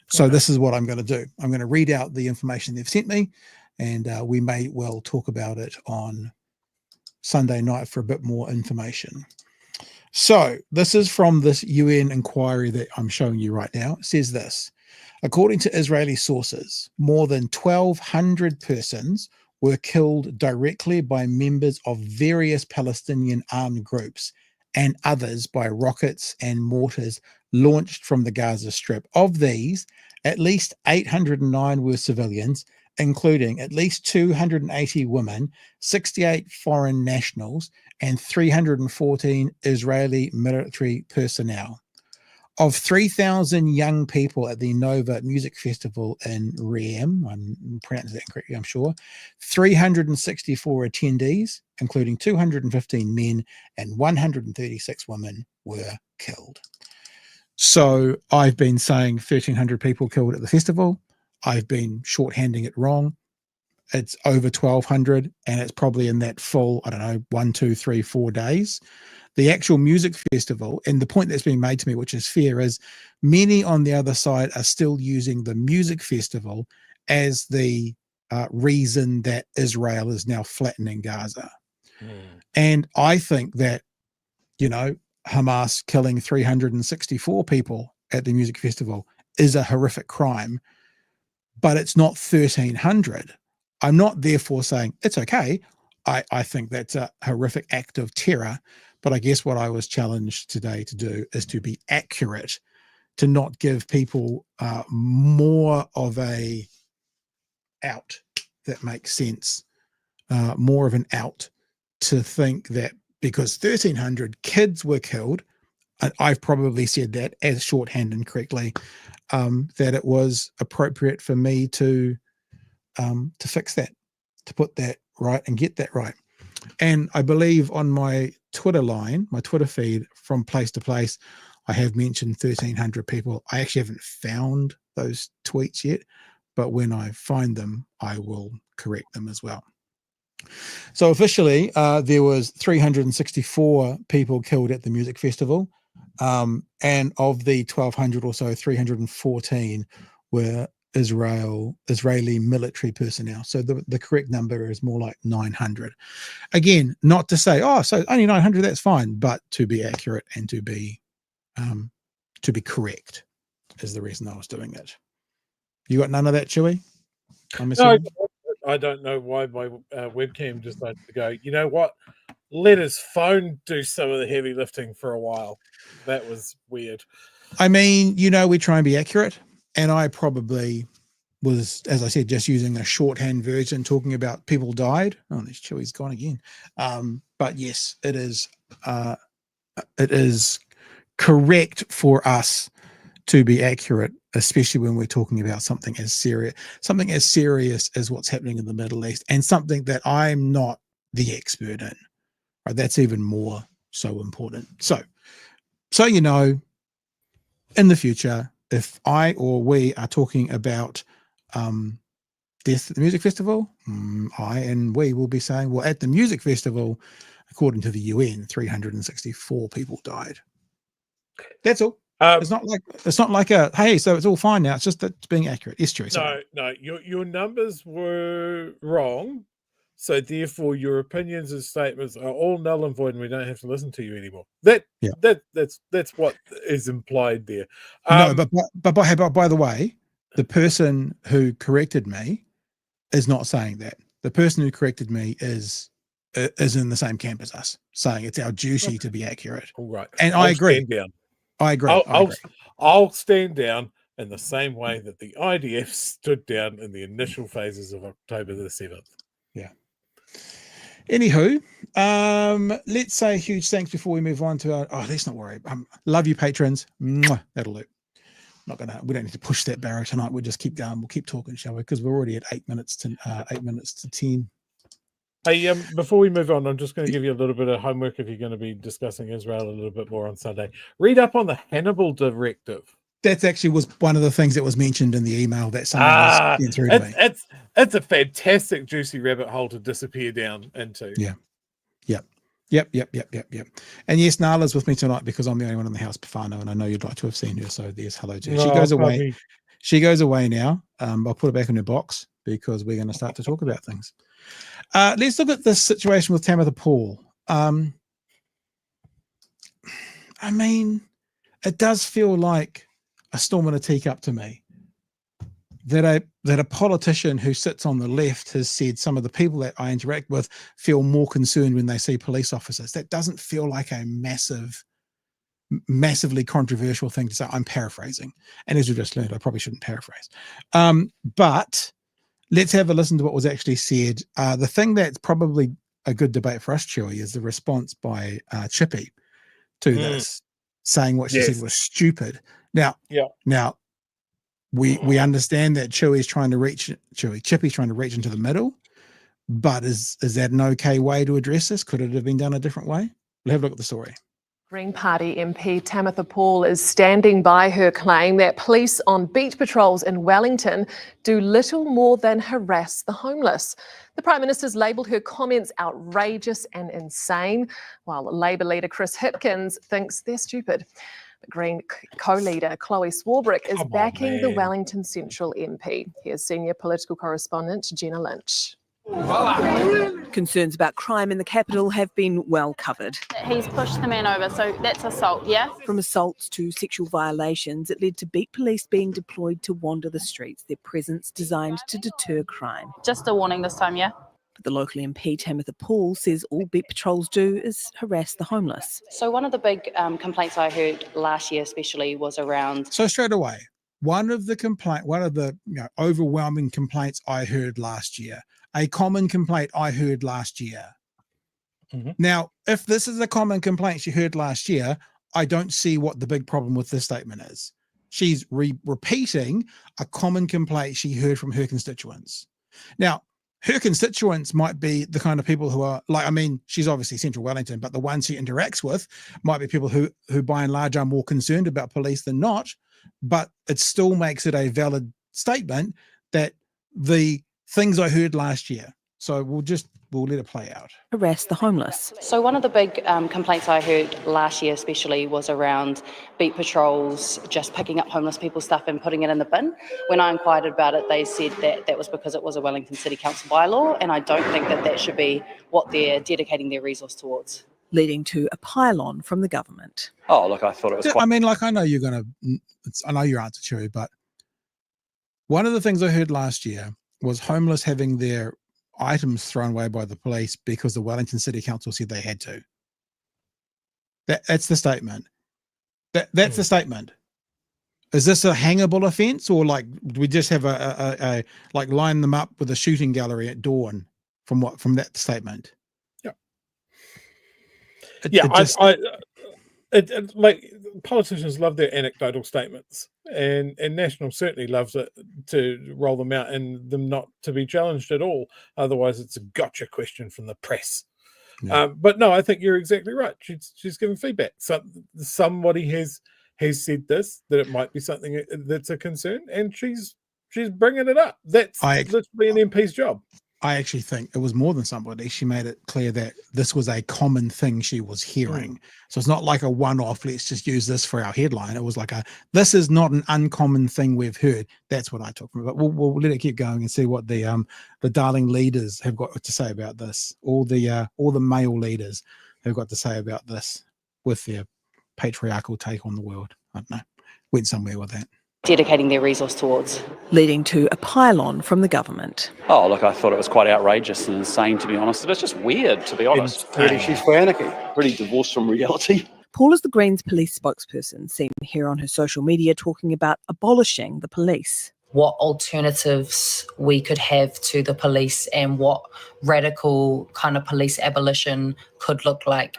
So this is what I'm going to do. I'm going to read out the information they've sent me, and we may well talk about it on Sunday night for a bit more information. So this is from this UN inquiry that I'm showing you right now. It says this: according to Israeli sources, more than 1,200 persons were killed directly by members of various Palestinian armed groups, and others by rockets and mortars launched from the Gaza Strip. Of these, at least 809 were civilians, including at least 280 women, 68 foreign nationals, and 314 Israeli military personnel. Of 3,000 young people at the Nova Music Festival in Riem, I'm pronouncing that incorrectly, I'm sure, 364 attendees, including 215 men and 136 women, were killed. So I've been saying 1,300 people killed at the festival. I've been shorthanding it wrong. It's over 1,200, and it's probably in that full, 1, 2, 3, 4 days. The actual music festival, and the point that's being made to me, which is fair, is many on the other side are still using the music festival as the reason that Israel is now flattening Gaza. Mm. And I think that, Hamas killing 364 people at the music festival is a horrific crime, but it's not 1,300. I'm not therefore saying it's okay. I think that's a horrific act of terror, but I guess what I was challenged today to do is to be accurate, to not give people more of a out that makes sense, more of an out to think that because 1,300 kids were killed, and I've probably said that as shorthand incorrectly, that it was appropriate for me to fix that, to put that right and get that right. And I believe on my Twitter line, my Twitter feed from place to place, I have mentioned 1,300 people. I actually haven't found those tweets yet, but when I find them, I will correct them as well. So officially, there was 364 people killed at the music festival. And of the 1,200 or so, 314 were Israeli military personnel. So the correct number is more like 900. Again, not to say, oh, so only 900, that's fine, but to be accurate and to be correct is the reason I was doing it. You got none of that, Chewy? I'm assuming? No, I don't know why my webcam decided to go, you know what? Let his phone do some of the heavy lifting for a while. That was weird. I mean, we try and be accurate, and I probably was, as I said, just using a shorthand version, talking about people died. Oh, this Chewy's gone again. But yes, it is correct for us to be accurate, especially when we're talking about something as serious as what's happening in the Middle East, and something that I'm not the expert in. Right, that's even more so important. So in the future, if I or we are talking about death at the music festival, I and we will be saying, well, at the music festival, according to the UN, 364 people died. That's all. It's not like a, hey, so it's all fine now. It's just that it's being accurate. It's true. No, your numbers were wrong. So therefore your opinions and statements are all null and void and we don't have to listen to you anymore. That's what is implied there. No, but by the way, the person who corrected me is not saying that. The person who corrected me is in the same camp as us, saying it's our duty to be accurate. All right. And I agree. Stand down. I agree. I'll stand down in the same way that the IDF stood down in the initial phases of October the 7th. Yeah. Anywho, let's say a huge thanks before we move on to our. Oh, let's not worry. Love you, patrons. Mwah, that'll do. We don't need to push that barrow tonight. We'll just keep going. We'll keep talking, shall we? Because we're already at 8 minutes to 10. Hey, before we move on, I'm just going to give you a little bit of homework if you're going to be discussing Israel a little bit more on Sunday. Read up on the Hannibal Directive. That actually was one of the things that was mentioned in the email that someone sent through to me. It's a fantastic, juicy rabbit hole to disappear down into. Yeah. Yep. And yes, Nala's with me tonight because I'm the only one in the house, Pafano, and I know you'd like to have seen her. So there's hello to her. She goes away. She goes away now. I'll put her back in her box because we're going to start to talk about things. Let's look at this situation with Tamatha Paul. I mean, it does feel like a storm in a teacup to me that a politician who sits on the left has said some of the people that I interact with feel more concerned when they see police officers. That doesn't feel like a massively controversial thing to say. I'm paraphrasing, and as we just learned, I probably shouldn't paraphrase. But let's have a listen to what was actually said. The thing that's probably a good debate for us, Chewy, is the response by Chippy to this, saying what she said was stupid. Now, we understand that Chippy's trying to reach into the middle, but is that an okay way to address this? Could it have been done a different way? We'll have a look at the story. Green Party MP Tamatha Paul is standing by her claim that police on beat patrols in Wellington do little more than harass the homeless. The Prime Minister's labelled her comments outrageous and insane, while Labour leader Chris Hipkins thinks they're stupid. Green co-leader Chloe Swarbrick is Come on, backing the man. Wellington Central MP. Here's senior political correspondent Jenna Lynch. Concerns about crime in the capital have been well covered. He's pushed the man over, so that's assault, yeah? From assaults to sexual violations, it led to beat police being deployed to wander the streets, their presence designed to deter crime. Just a warning this time, yeah? But the local MP Tamatha Paul says all beat patrols do is harass the homeless. So one of the big complaints I heard last year especially was around... So straight away, one of the overwhelming complaints I heard last year, a common complaint I heard last year. Mm-hmm. Now, if this is a common complaint she heard last year, I don't see what the big problem with this statement is. She's repeating a common complaint she heard from her constituents. Now, her constituents might be the kind of people who are like, I mean, she's obviously Central Wellington, but the ones she interacts with might be people who by and large are more concerned about police than not, but it still makes it a valid statement that the things I heard last year. So we'll let it play out. Harass the homeless. So one of the big complaints I heard last year especially was around beat patrols just picking up homeless people's stuff and putting it in the bin. When I inquired about it, they said that that was because it was a Wellington City Council bylaw, and I don't think that that should be what they're dedicating their resource towards. Leading to a pile-on from the government. Oh, look, I thought it was quite... I mean, like, I know you're going to, I know your answer, Chewy, but one of the things I heard last year was homeless having their items thrown away by the police because the Wellington City Council said they had to. That's the statement. That's the statement. Is this a hangable offence, or like do we just have a like line them up with a shooting gallery at dawn from that statement? Like politicians love their anecdotal statements, and National certainly loves it to roll them out and them not to be challenged at all. Otherwise, it's a gotcha question from the press. Yeah. But no, I think you're exactly right. She's giving feedback. Somebody has said this, that it might be something that's a concern, and she's bringing it up. That's literally an MP's job. I actually think it was more than somebody. She made it clear that this was a common thing she was hearing. So it's not like a one-off, let's just use this for our headline. It was like this is not an uncommon thing we've heard. That's what I took from it. But we'll let it keep going and see what the darling leaders have got to say about this. All the male leaders have got to say about this with their patriarchal take on the world. I don't know. Went somewhere with that. Dedicating their resource towards. Leading to a pile-on from the government. Oh, look, I thought it was quite outrageous and insane, to be honest. It's just weird, to be honest. She's for anarchy, really divorced from reality. Paul is the Greens police spokesperson, seen here on her social media talking about abolishing the police. What alternatives we could have to the police and what radical kind of police abolition could look like.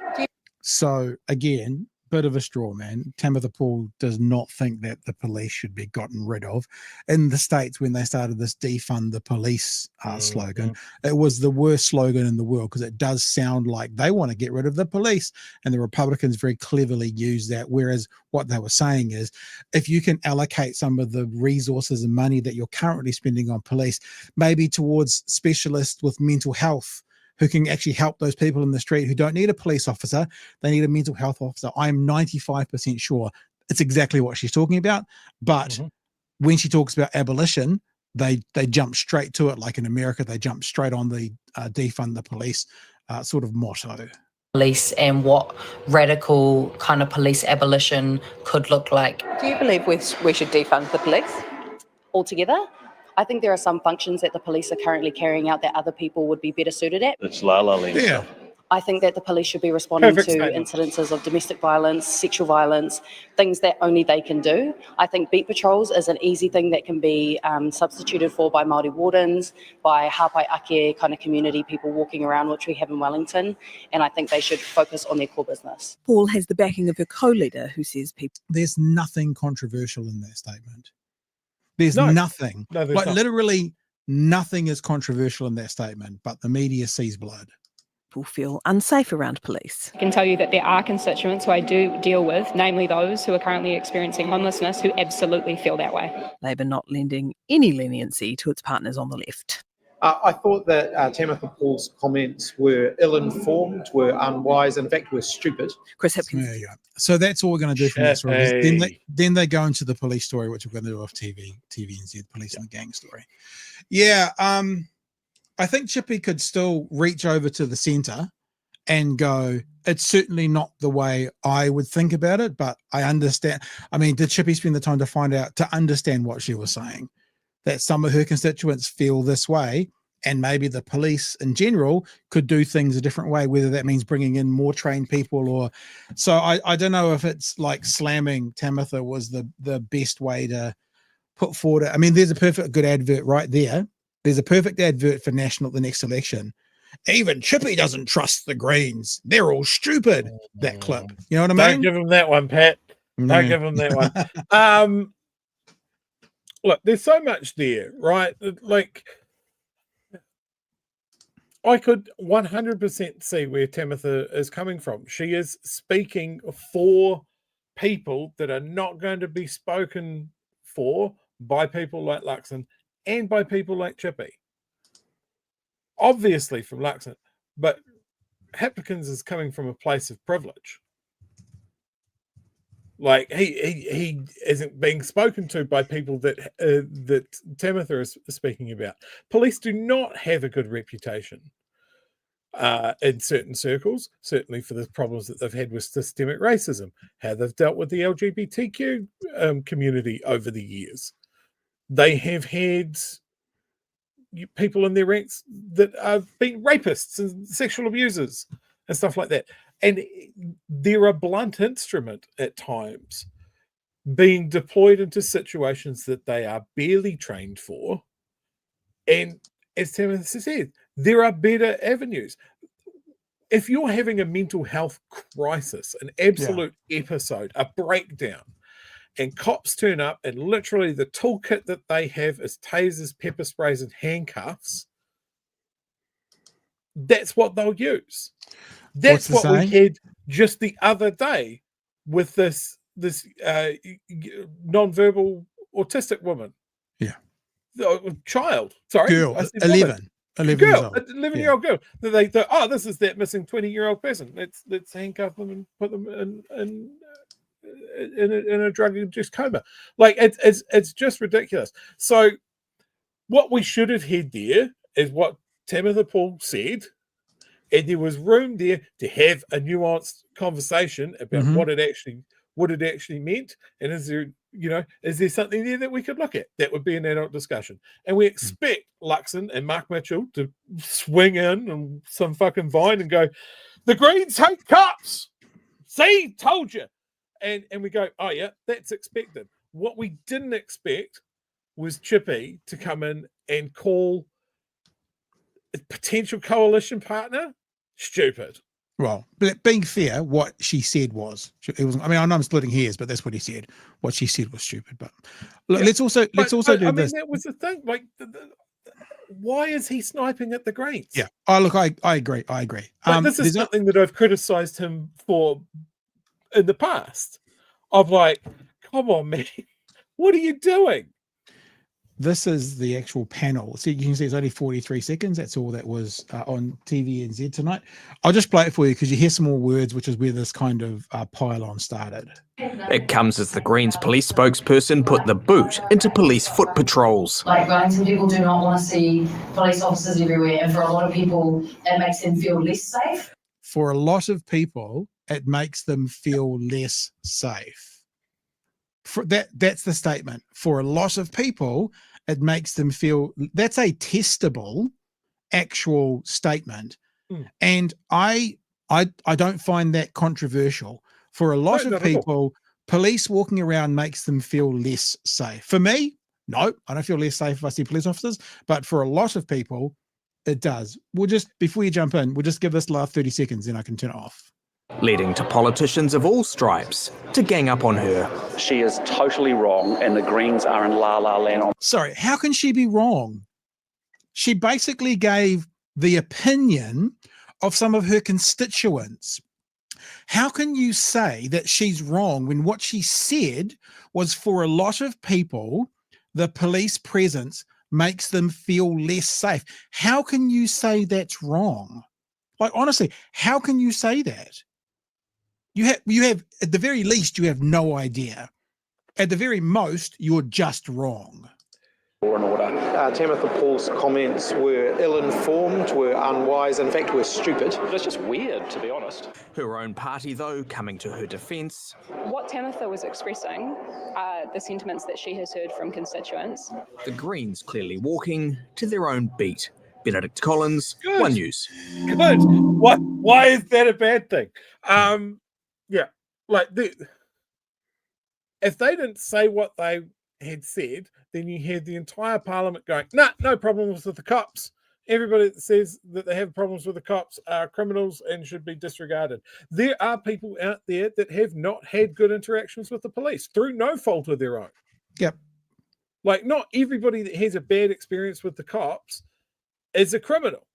So again, bit of a straw man. Tamatha Paul does not think that the police should be gotten rid of. In the States, when they started this defund the police slogan, it was the worst slogan in the world because it does sound like they want to get rid of the police, and the Republicans very cleverly use that. Whereas what they were saying is, if you can allocate some of the resources and money that you're currently spending on police, maybe towards specialists with mental health, who can actually help those people in the street who don't need a police officer, they need a mental health officer. I'm 95% sure it's exactly what she's talking about. But when she talks about abolition, they jump straight to it. Like in America, they jump straight on the defund the police sort of motto. Police and what radical kind of police abolition could look like. Do you believe we should defund the police altogether? I think there are some functions that the police are currently carrying out that other people would be better suited at. It's la-la land. Yeah. I think that the police should be responding to incidences of domestic violence, sexual violence, things that only they can do. I think beat patrols is an easy thing that can be substituted for by Māori wardens, by hapai ake kind of community people walking around, which we have in Wellington, and I think they should focus on their core business. Paul has the backing of her co-leader who says people... There's nothing controversial in that statement. There's nothing. No, like literally nothing is controversial in that statement, but the media sees blood. People feel unsafe around police. I can tell you that there are constituents who I do deal with, namely those who are currently experiencing homelessness, who absolutely feel that way. Labor not lending any leniency to its partners on the left. I thought that Tamatha Paul's comments were ill-informed, were unwise, and in fact were stupid. Chris Hipkins. There you go. So that's all we're going to do from that story. 'Cause Chippy. Then they go into the police story, which we're going to do off TVNZ, police and the gang story. Yeah, I think Chippy could still reach over to the centre and go, it's certainly not the way I would think about it, but I understand. I mean, did Chippy spend the time to understand what she was saying? That some of her constituents feel this way, and maybe the police in general could do things a different way, whether that means bringing in more trained people or so. I don't know if it's like slamming Tamatha was the best way to put forward. I mean, there's a perfect good advert right there. There's a perfect advert for National at the next election. Even Chippy doesn't trust the Greens. They're all stupid. That clip. You know what I mean? Don't give him that one, Pat. Don't give him that one. Look, there's so much there, right? Like, I could 100% see where Tamatha is coming from. She is speaking for people that are not going to be spoken for by people like Luxon and by people like Chippy. Obviously from Luxon, but Hipkins is coming from a place of privilege. Like he isn't being spoken to by people that that Tamatha is speaking about. Police do not have a good reputation in certain circles, certainly for the problems that they've had with systemic racism, how they've dealt with the LGBTQ community over the years. They have had people in their ranks that have been rapists and sexual abusers and stuff like that. And they're a blunt instrument at times being deployed into situations that they are barely trained for. And as Tamatha said, there are better avenues. If you're having a mental health crisis, an absolute episode, a breakdown, and cops turn up and literally the toolkit that they have is tasers, pepper sprays, and handcuffs, that's what they'll use. That's what we had just the other day with this non-verbal autistic woman. Yeah. Child. Sorry. Girl. I said 11 girl, years old. 11-year-old girl. They thought, this is that missing 20-year-old person. Let's handcuff them and put them in a drug-induced coma. Like it's just ridiculous. So what we should have had there is what Tamatha Paul said, and there was room there to have a nuanced conversation about what it actually meant, and is there something there that we could look at that would be an adult discussion. And we expect Luxon and Mark Mitchell to swing in on some fucking vine and go, the Greens hate cops. See, told you. And we go, oh yeah, that's expected. What we didn't expect was Chippy to come in and call a potential coalition partner stupid. Well, being fair, what she said was, it was. I mean, I know I'm splitting hairs, but that's what he said. What she said was stupid. But look, let's also do this. I mean, that was the thing. Like, why is he sniping at the Greens? Yeah. Oh, look, I agree. I agree. This is something that I've criticised him for in the past. Of like, come on, man, what are you doing? This is the actual panel. So you can see it's only 43 seconds. That's all that was on TVNZ tonight. I'll just play it for you because you hear some more words, which is where this kind of pile-on started. It comes as the Greens police spokesperson put the boot into police foot patrols. Like, Wellington people do not want to see police officers everywhere, and for a lot of people, it makes them feel less safe. For a lot of people, it makes them feel less safe. That's the statement. For a lot of people, it makes them feel, that's a testable actual statement. And I don't find that controversial. For a lot of people, police walking around makes them feel less safe. For me, no, I don't feel less safe if I see police officers, but for a lot of people, it does. We'll just, before you jump in, we'll just give this last 30 seconds, then I can turn it off. Leading to politicians of all stripes to gang up on her. She is totally wrong, and the Greens are in la-la land. Sorry, how can she be wrong? She basically gave the opinion of some of her constituents. How can you say that she's wrong when what she said was, for a lot of people, the police presence makes them feel less safe. How can you say that's wrong? Like, honestly, how can you say that? You have at the very least, you have no idea. At the very most, you're just wrong. Law and order. Tamatha Paul's comments were ill-informed, were unwise, in fact, were stupid. It's just weird, to be honest. Her own party, though, coming to her defence. What Tamatha was expressing are the sentiments that she has heard from constituents. The Greens clearly walking to their own beat. Benedict Collins, Good. One News. Good. Why is that a bad thing? Yeah, like if they didn't say what they had said, then you had the entire parliament going, nah, no problems with the cops. Everybody that says that they have problems with the cops are criminals and should be disregarded. There are people out there that have not had good interactions with the police through no fault of their own. Yep. Like, not everybody that has a bad experience with the cops is a criminal.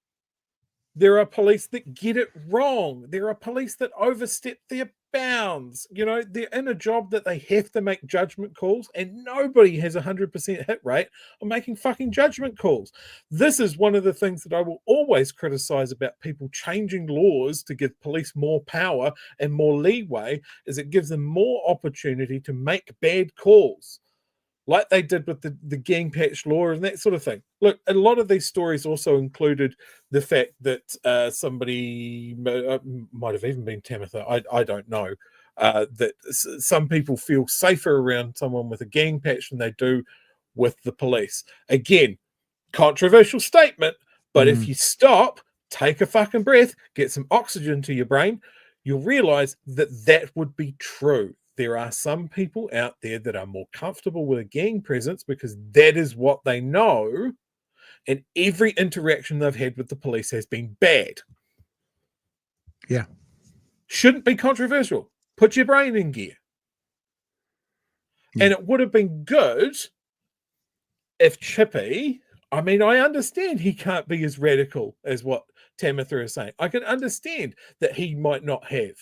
There are police that get it wrong. There are police that overstep their bounds. You know, they're in a job that they have to make judgment calls, and nobody has a 100% hit rate on making fucking judgment calls. This is one of the things that I will always criticize about people changing laws to give police more power and more leeway, is it gives them more opportunity to make bad calls, like they did with the gang patch law and that sort of thing. Look, a lot of these stories also included the fact that somebody might have even been Tamatha, I don't know, that some people feel safer around someone with a gang patch than they do with the police. Again, controversial statement, but if you stop, take a fucking breath, get some oxygen to your brain, you'll realize that that would be true. There are some people out there that are more comfortable with a gang presence because that is what they know, and every interaction they've had with the police has been bad. Yeah. Shouldn't be controversial. Put your brain in gear. Yeah. And it would have been good if Chippy, I mean, I understand he can't be as radical as what Tamatha is saying. I can understand that he might not have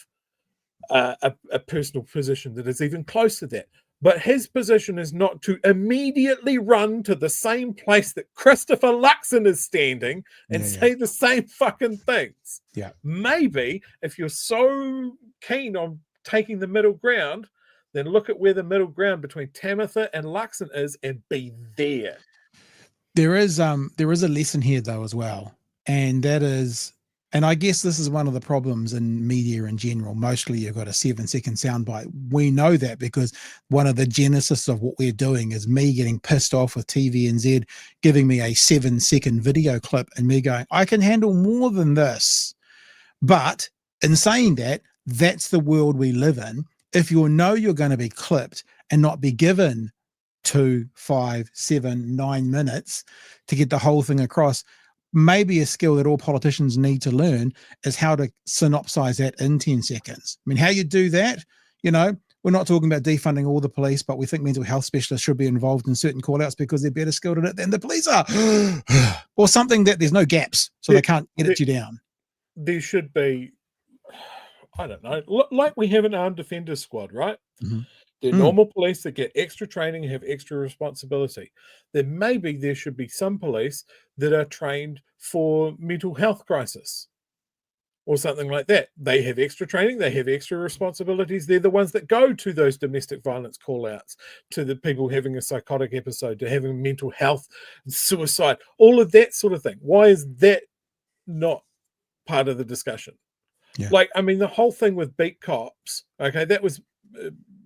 a personal position that is even close to that. But his position is not to immediately run to the same place that Christopher Luxon is standing and say the same fucking things. Yeah. Maybe if you're so keen on taking the middle ground, then look at where the middle ground between Tamatha and Luxon is and be there. There is a lesson here though as well, and that is, and I guess this is one of the problems in media in general. Mostly you've got a 7-second soundbite. We know that because one of the genesis of what we're doing is me getting pissed off with TVNZ giving me a 7-second video clip and me going, I can handle more than this. But in saying that, that's the world we live in. If you know you're going to be clipped and not be given 2, 5, 7, 9 minutes to get the whole thing across, maybe a skill that all politicians need to learn is how to synopsize that in 10 seconds. I mean, how you do that, you know, we're not talking about defunding all the police, but we think mental health specialists should be involved in certain call-outs because they're better skilled at it than the police are. Or something that there's no gaps, so they can't edit you down. There should be, I don't know, like we have an armed defenders squad, right? Mm-hmm. They're normal police that get extra training and have extra responsibility. Then maybe there should be some police that are trained for mental health crisis or something like that. They have extra training. They have extra responsibilities. They're the ones that go to those domestic violence call-outs, to the people having a psychotic episode, to having mental health, suicide, all of that sort of thing. Why is that not part of the discussion? Yeah. Like, I mean, the whole thing with beat cops, okay, that was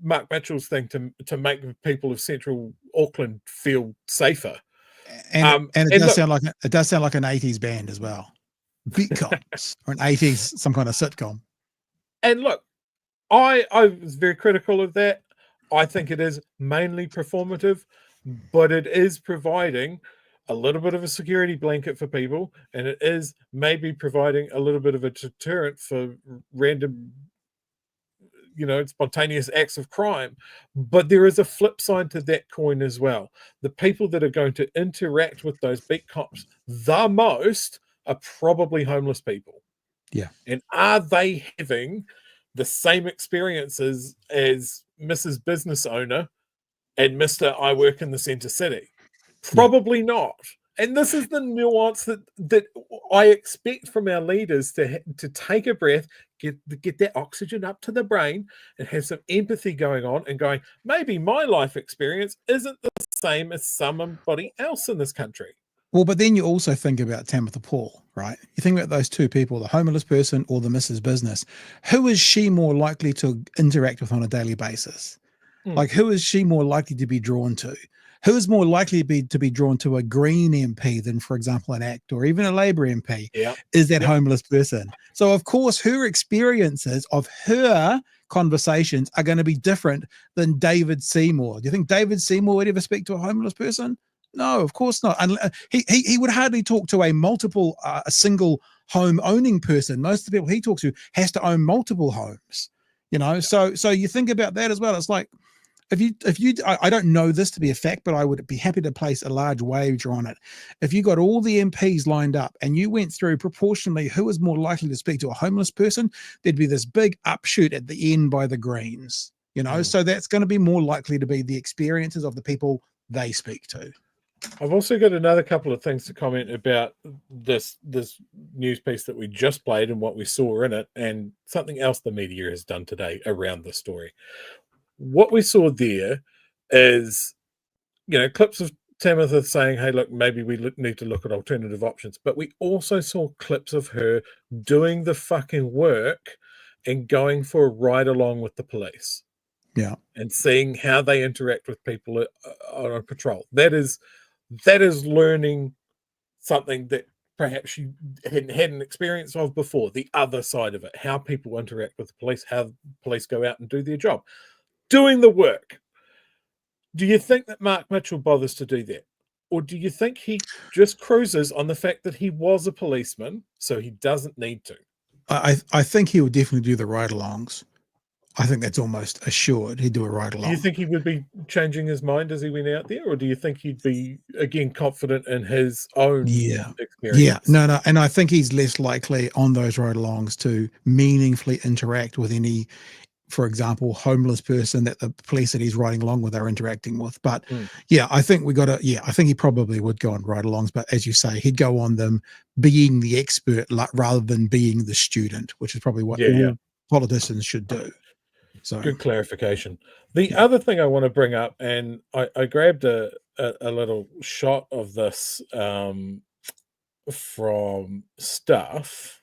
Mark Mitchell's thing to make people of Central Auckland feel safer, and it does sound like an 80s band as well, beat cops, or an 80s some kind of sitcom. And look, I was very critical of that. I think it is mainly performative, but it is providing a little bit of a security blanket for people, and it is maybe providing a little bit of a deterrent for random, you know, spontaneous acts of crime. But there is a flip side to that coin as well. The people that are going to interact with those beat cops the most are probably homeless people. Yeah. And are they having the same experiences as Mrs. Business Owner and Mr. I work in the center city? Probably not. And this is the nuance that I expect from our leaders to take a breath, get that oxygen up to the brain, and have some empathy going on, and going, maybe my life experience isn't the same as somebody else in this country. Well, but then you also think about Tamatha Paul, right? You think about those two people, the homeless person or the Mrs. Business. Who is she more likely to interact with on a daily basis? Like, who is she more likely to be drawn to? Who is more likely to be drawn to a Green MP than, for example, an ACT or even a Labour MP? Is that homeless person. So, of course, her experiences of her conversations are going to be different than David Seymour. Do you think David Seymour would ever speak to a homeless person? No, of course not. He would hardly talk to a single home owning person. Most of the people he talks to has to own multiple homes. So you think about that as well. It's like, I don't know this to be a fact, but I would be happy to place a large wager on it. If you got all the MPs lined up and you went through proportionally who is more likely to speak to a homeless person, there'd be this big upshoot at the end by the Greens. So that's going to be more likely to be the experiences of the people they speak to. I've also got another couple of things to comment about this news piece that we just played and what we saw in it, and something else the media has done today around the story. What we saw there is, clips of Tamatha saying, hey, look, maybe we need to look at alternative options. But we also saw clips of her doing the fucking work and going for a ride along with the police. Yeah. And seeing how they interact with people on a patrol. That is learning something that perhaps she hadn't had an experience of before, the other side of it, how people interact with the police, how police go out and do their job. Doing the work. Do you think that Mark Mitchell bothers to do that? Or do you think he just cruises on the fact that he was a policeman, so he doesn't need to? I think he would definitely do the ride-alongs. I think that's almost assured he'd do a ride-along. Do you think he would be changing his mind as he went out there? Or do you think he'd be, again, confident in his own experience? Yeah, no. And I think he's less likely on those ride-alongs to meaningfully interact with any, for example, homeless person that the police that he's riding along with are interacting with. But I think I think he probably would go on ride-alongs, but as you say, he'd go on them being the expert rather than being the student, which is probably what all politicians should do. So good clarification. The other thing I want to bring up, and I grabbed a little shot of this from Stuff.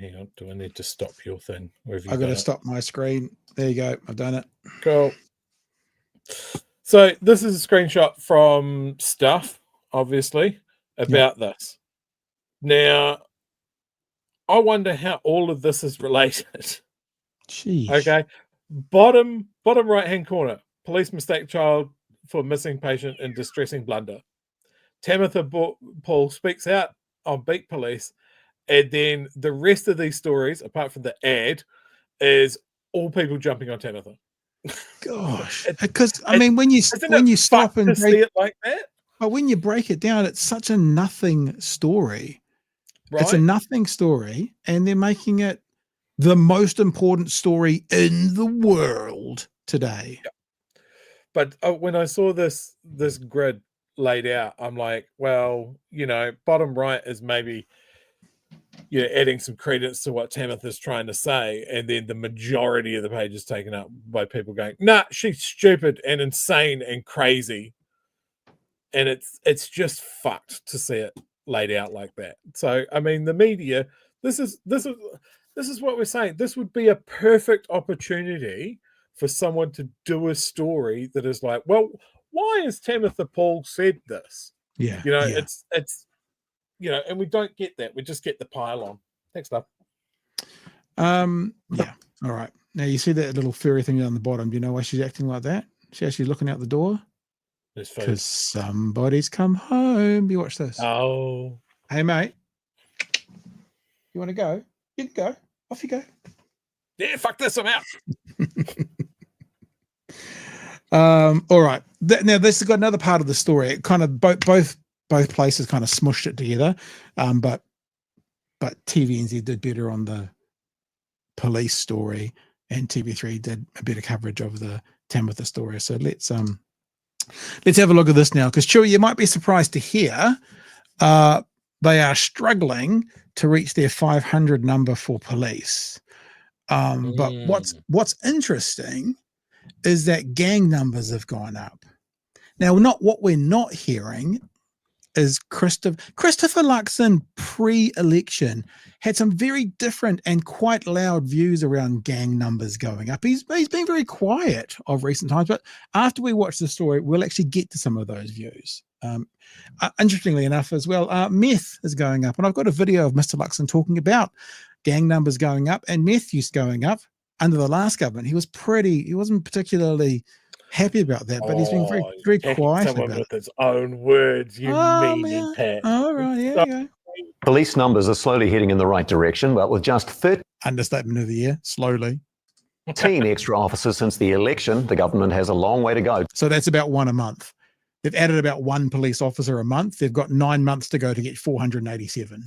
Hang on, do I need to stop your thing? I've got to stop my screen. There you go. I've done it. Cool. So this is a screenshot from Stuff, obviously, about this. Now, I wonder how all of this is related. Jeez. Okay. Bottom right-hand corner. Police mistake child for missing patient in distressing blunder. Tamatha Paul speaks out on Beat Police. And then the rest of these stories, apart from the ad, is all people jumping on Tamatha. Gosh. Because, I mean, when you stop and break see it like that, but when you break it down, it's such a nothing story. Right? It's a nothing story, and they're making it the most important story in the world today. Yeah. But when I saw this grid laid out, I'm like, well, bottom right is maybe adding some credence to what Tamatha is trying to say, and then the majority of the page is taken up by people going, nah, she's stupid and insane and crazy. And it's just fucked to see it laid out like that. So I mean, the media, this is what we're saying. This would be a perfect opportunity for someone to do a story that is like, well, why has Tamatha Paul said this? Yeah. It's and we don't get that. We just get the pile on. Thanks, love. Yeah. All right. Now you see that little furry thing down the bottom. Do you know why she's acting like that? She's actually looking out the door. Because somebody's come home. You watch this. Oh. Hey, mate. You want to go? You can go. Off you go. Yeah, fuck this. I'm out. All right. Now this has got another part of the story. It kind of both places kind of smushed it together. But TVNZ did better on the police story, and TV3 did a better coverage of the Tamatha story. So let's Let's have a look at this now, because Chewy, you might be surprised to hear they are struggling to reach their 500 number for police. But what's interesting is that gang numbers have gone up. Now, what we're not hearing is Christopher Luxon pre-election had some very different and quite loud views around gang numbers going up. He's been very quiet of recent times, but after we watch the story, we'll actually get to some of those views. Interestingly enough as well, meth is going up, and I've got a video of Mr. Luxon talking about gang numbers going up and meth use going up under the last government. He wasn't particularly happy about that, but he's been very quiet about with it. his own words, you meanie Pat. Oh, right, yeah. Police numbers are slowly heading in the right direction, but with just 13 understatement of the year, slowly. 18 extra officers since the election, the government has a long way to go. So that's about one a month. They've added about one police officer a month. They've got 9 months to go to get 487.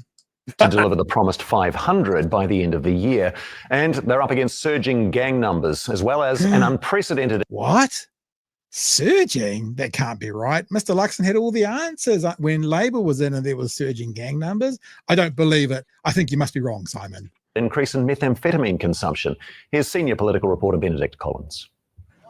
To deliver the promised 500 by the end of the year. And they're up against surging gang numbers, as well as an unprecedented... What? Surging? That can't be right. Mr. Luxon had all the answers when Labor was in and there was surging gang numbers. I don't believe it. I think you must be wrong, Simon. Increase in methamphetamine consumption. Here's senior political reporter Benedict Collins.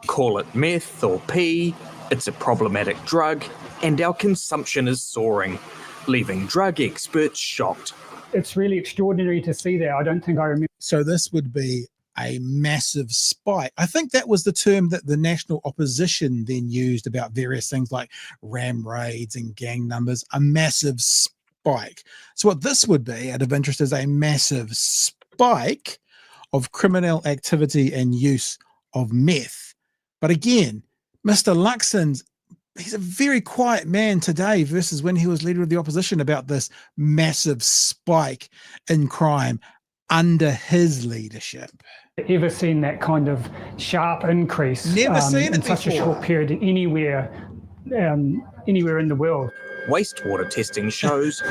Call it meth or P, it's a problematic drug, and our consumption is soaring, leaving drug experts shocked. It's really extraordinary to see that. I don't think I remember. So this would be a massive spike. I think that was the term that the national opposition then used about various things like ram raids and gang numbers, a massive spike. So what this would be, out of interest, is a massive spike of criminal activity and use of meth. But again, Mr. Luxon's, he's a very quiet man today versus when he was leader of the opposition about this massive spike in crime under his leadership. Ever seen that kind of sharp increase? Never seen it in such a short period anywhere in the world. Wastewater testing shows.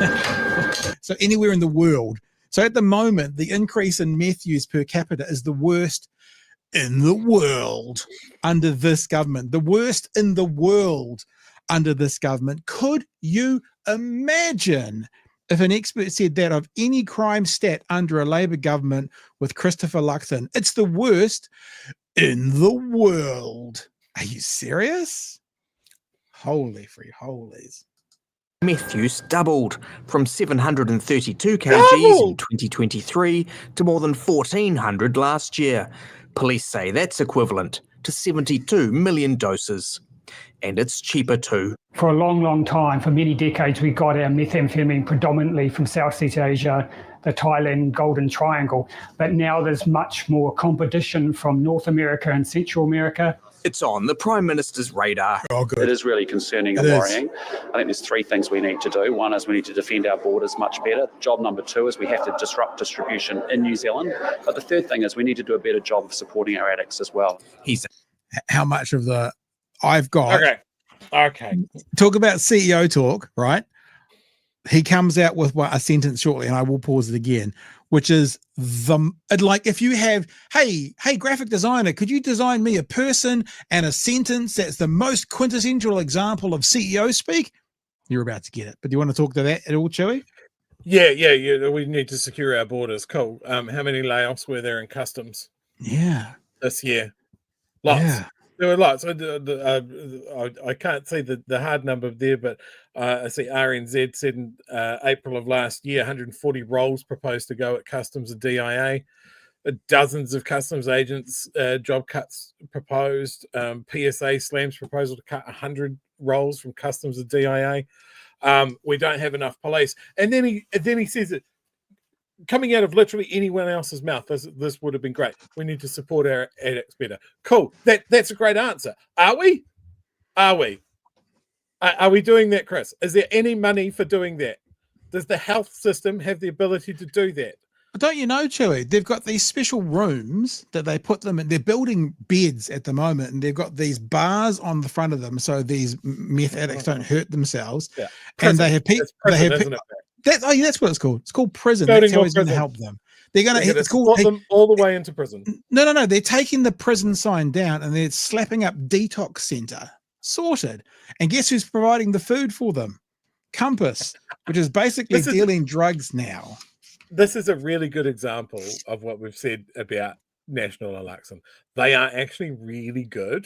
So anywhere in the world. So at the moment, the increase in meth use per capita is the worst in the world under this government. The worst in the world under this government. Could you imagine if an expert said that of any crime stat under a Labor government with Christopher Luxon? It's the worst in the world. Are you serious? Holy free holies. Meth use doubled from 732 kgs in 2023 to more than 1,400 last year. Police say that's equivalent to 72 million doses. And it's cheaper too. For a long, long time, for many decades, we got our methamphetamine predominantly from Southeast Asia, the Thailand Golden Triangle. But now there's much more competition from North America and Central America. It's on the Prime Minister's radar. Oh, good. It is really concerning and worrying. I think there's three things we need to do. One is we need to defend our borders much better. Job number two is we have to disrupt distribution in New Zealand. But the third thing is we need to do a better job of supporting our addicts as well. How much of the I've got. Okay. Talk about CEO talk, right? He comes out with a sentence shortly, and I will pause it again, which is like if you have, hey, graphic designer, could you design me a person and a sentence that's the most quintessential example of CEO speak? You're about to get it. But do you want to talk to that at all, Chewy? Yeah. We need to secure our borders. Cool. How many layoffs were there in customs? Yeah. This year? Lots. Yeah. There were lots. I can't see the hard number there, but I see RNZ said in April of last year, 140 roles proposed to go at customs and DIA. Dozens of customs agents job cuts proposed. PSA slams proposal to cut 100 roles from customs and DIA. We don't have enough police. And then he says it, coming out of literally anyone else's mouth, this would have been great. We need to support our addicts better. Cool. That's a great answer. Are we? Are we doing that, Chris? Is there any money for doing that? Does the health system have the ability to do that? Don't you know, Chewy? They've got these special rooms that they put them in. They're building beds at the moment, and they've got these bars on the front of them so these meth addicts don't hurt themselves. Yeah. And they have people. Isn't it? That's what it's called. It's called prison. Building That's how more he's going to prison. help them. They're going They're to. It's gonna called. put them all the way into prison. No. They're taking the prison sign down and they're slapping up detox center. sorted. And guess who's providing the food for them? Compass, which is basically dealing drugs now. This is a really good example of what we've said about National and Luxon. They are actually really good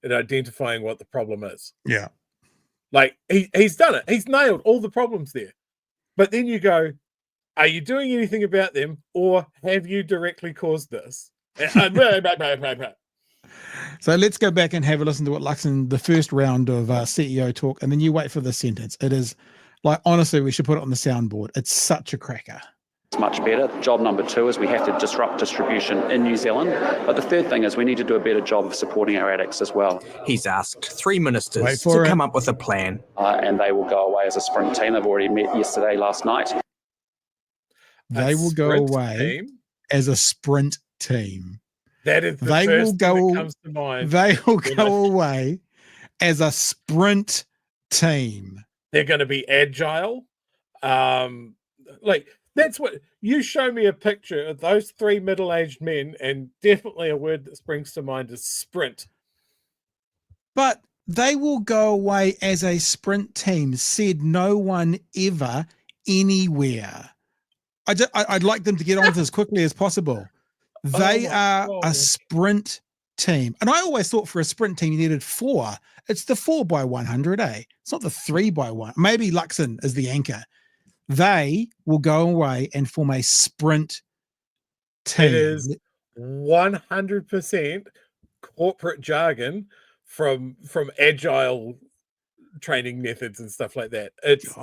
at identifying what the problem is. Yeah. Like he's done it. He's nailed all the problems there. But then you go, are you doing anything about them, or have you directly caused this? So let's go back and have a listen to what Luxon, the first round of CEO talk, and then you wait for the sentence. It is like, honestly, we should put it on the soundboard. It's such a cracker. It's much better. Job number 2 is we have to disrupt distribution in New Zealand. But the third thing is we need to do a better job of supporting our addicts as well. He's asked 3 ministers to come up with a plan. And they will go away as a sprint team. They've already met last night. They will go away as a sprint team. That is the first thing that comes to mind. They will go away as a sprint team. They're going to be agile. Like, that's what you show me a picture of those 3 middle-aged men, and definitely a word that springs to mind is sprint. But they will go away as a sprint team, said no one ever anywhere. I'd like them to get on with this as quickly as possible. They are a sprint team. And I always thought for a sprint team you needed 4. It's the 4x100, eh? It's not the 3x1. Maybe Luxon is the anchor. They will go away and form a sprint team. It is 100% corporate jargon from agile training methods and stuff like that. It's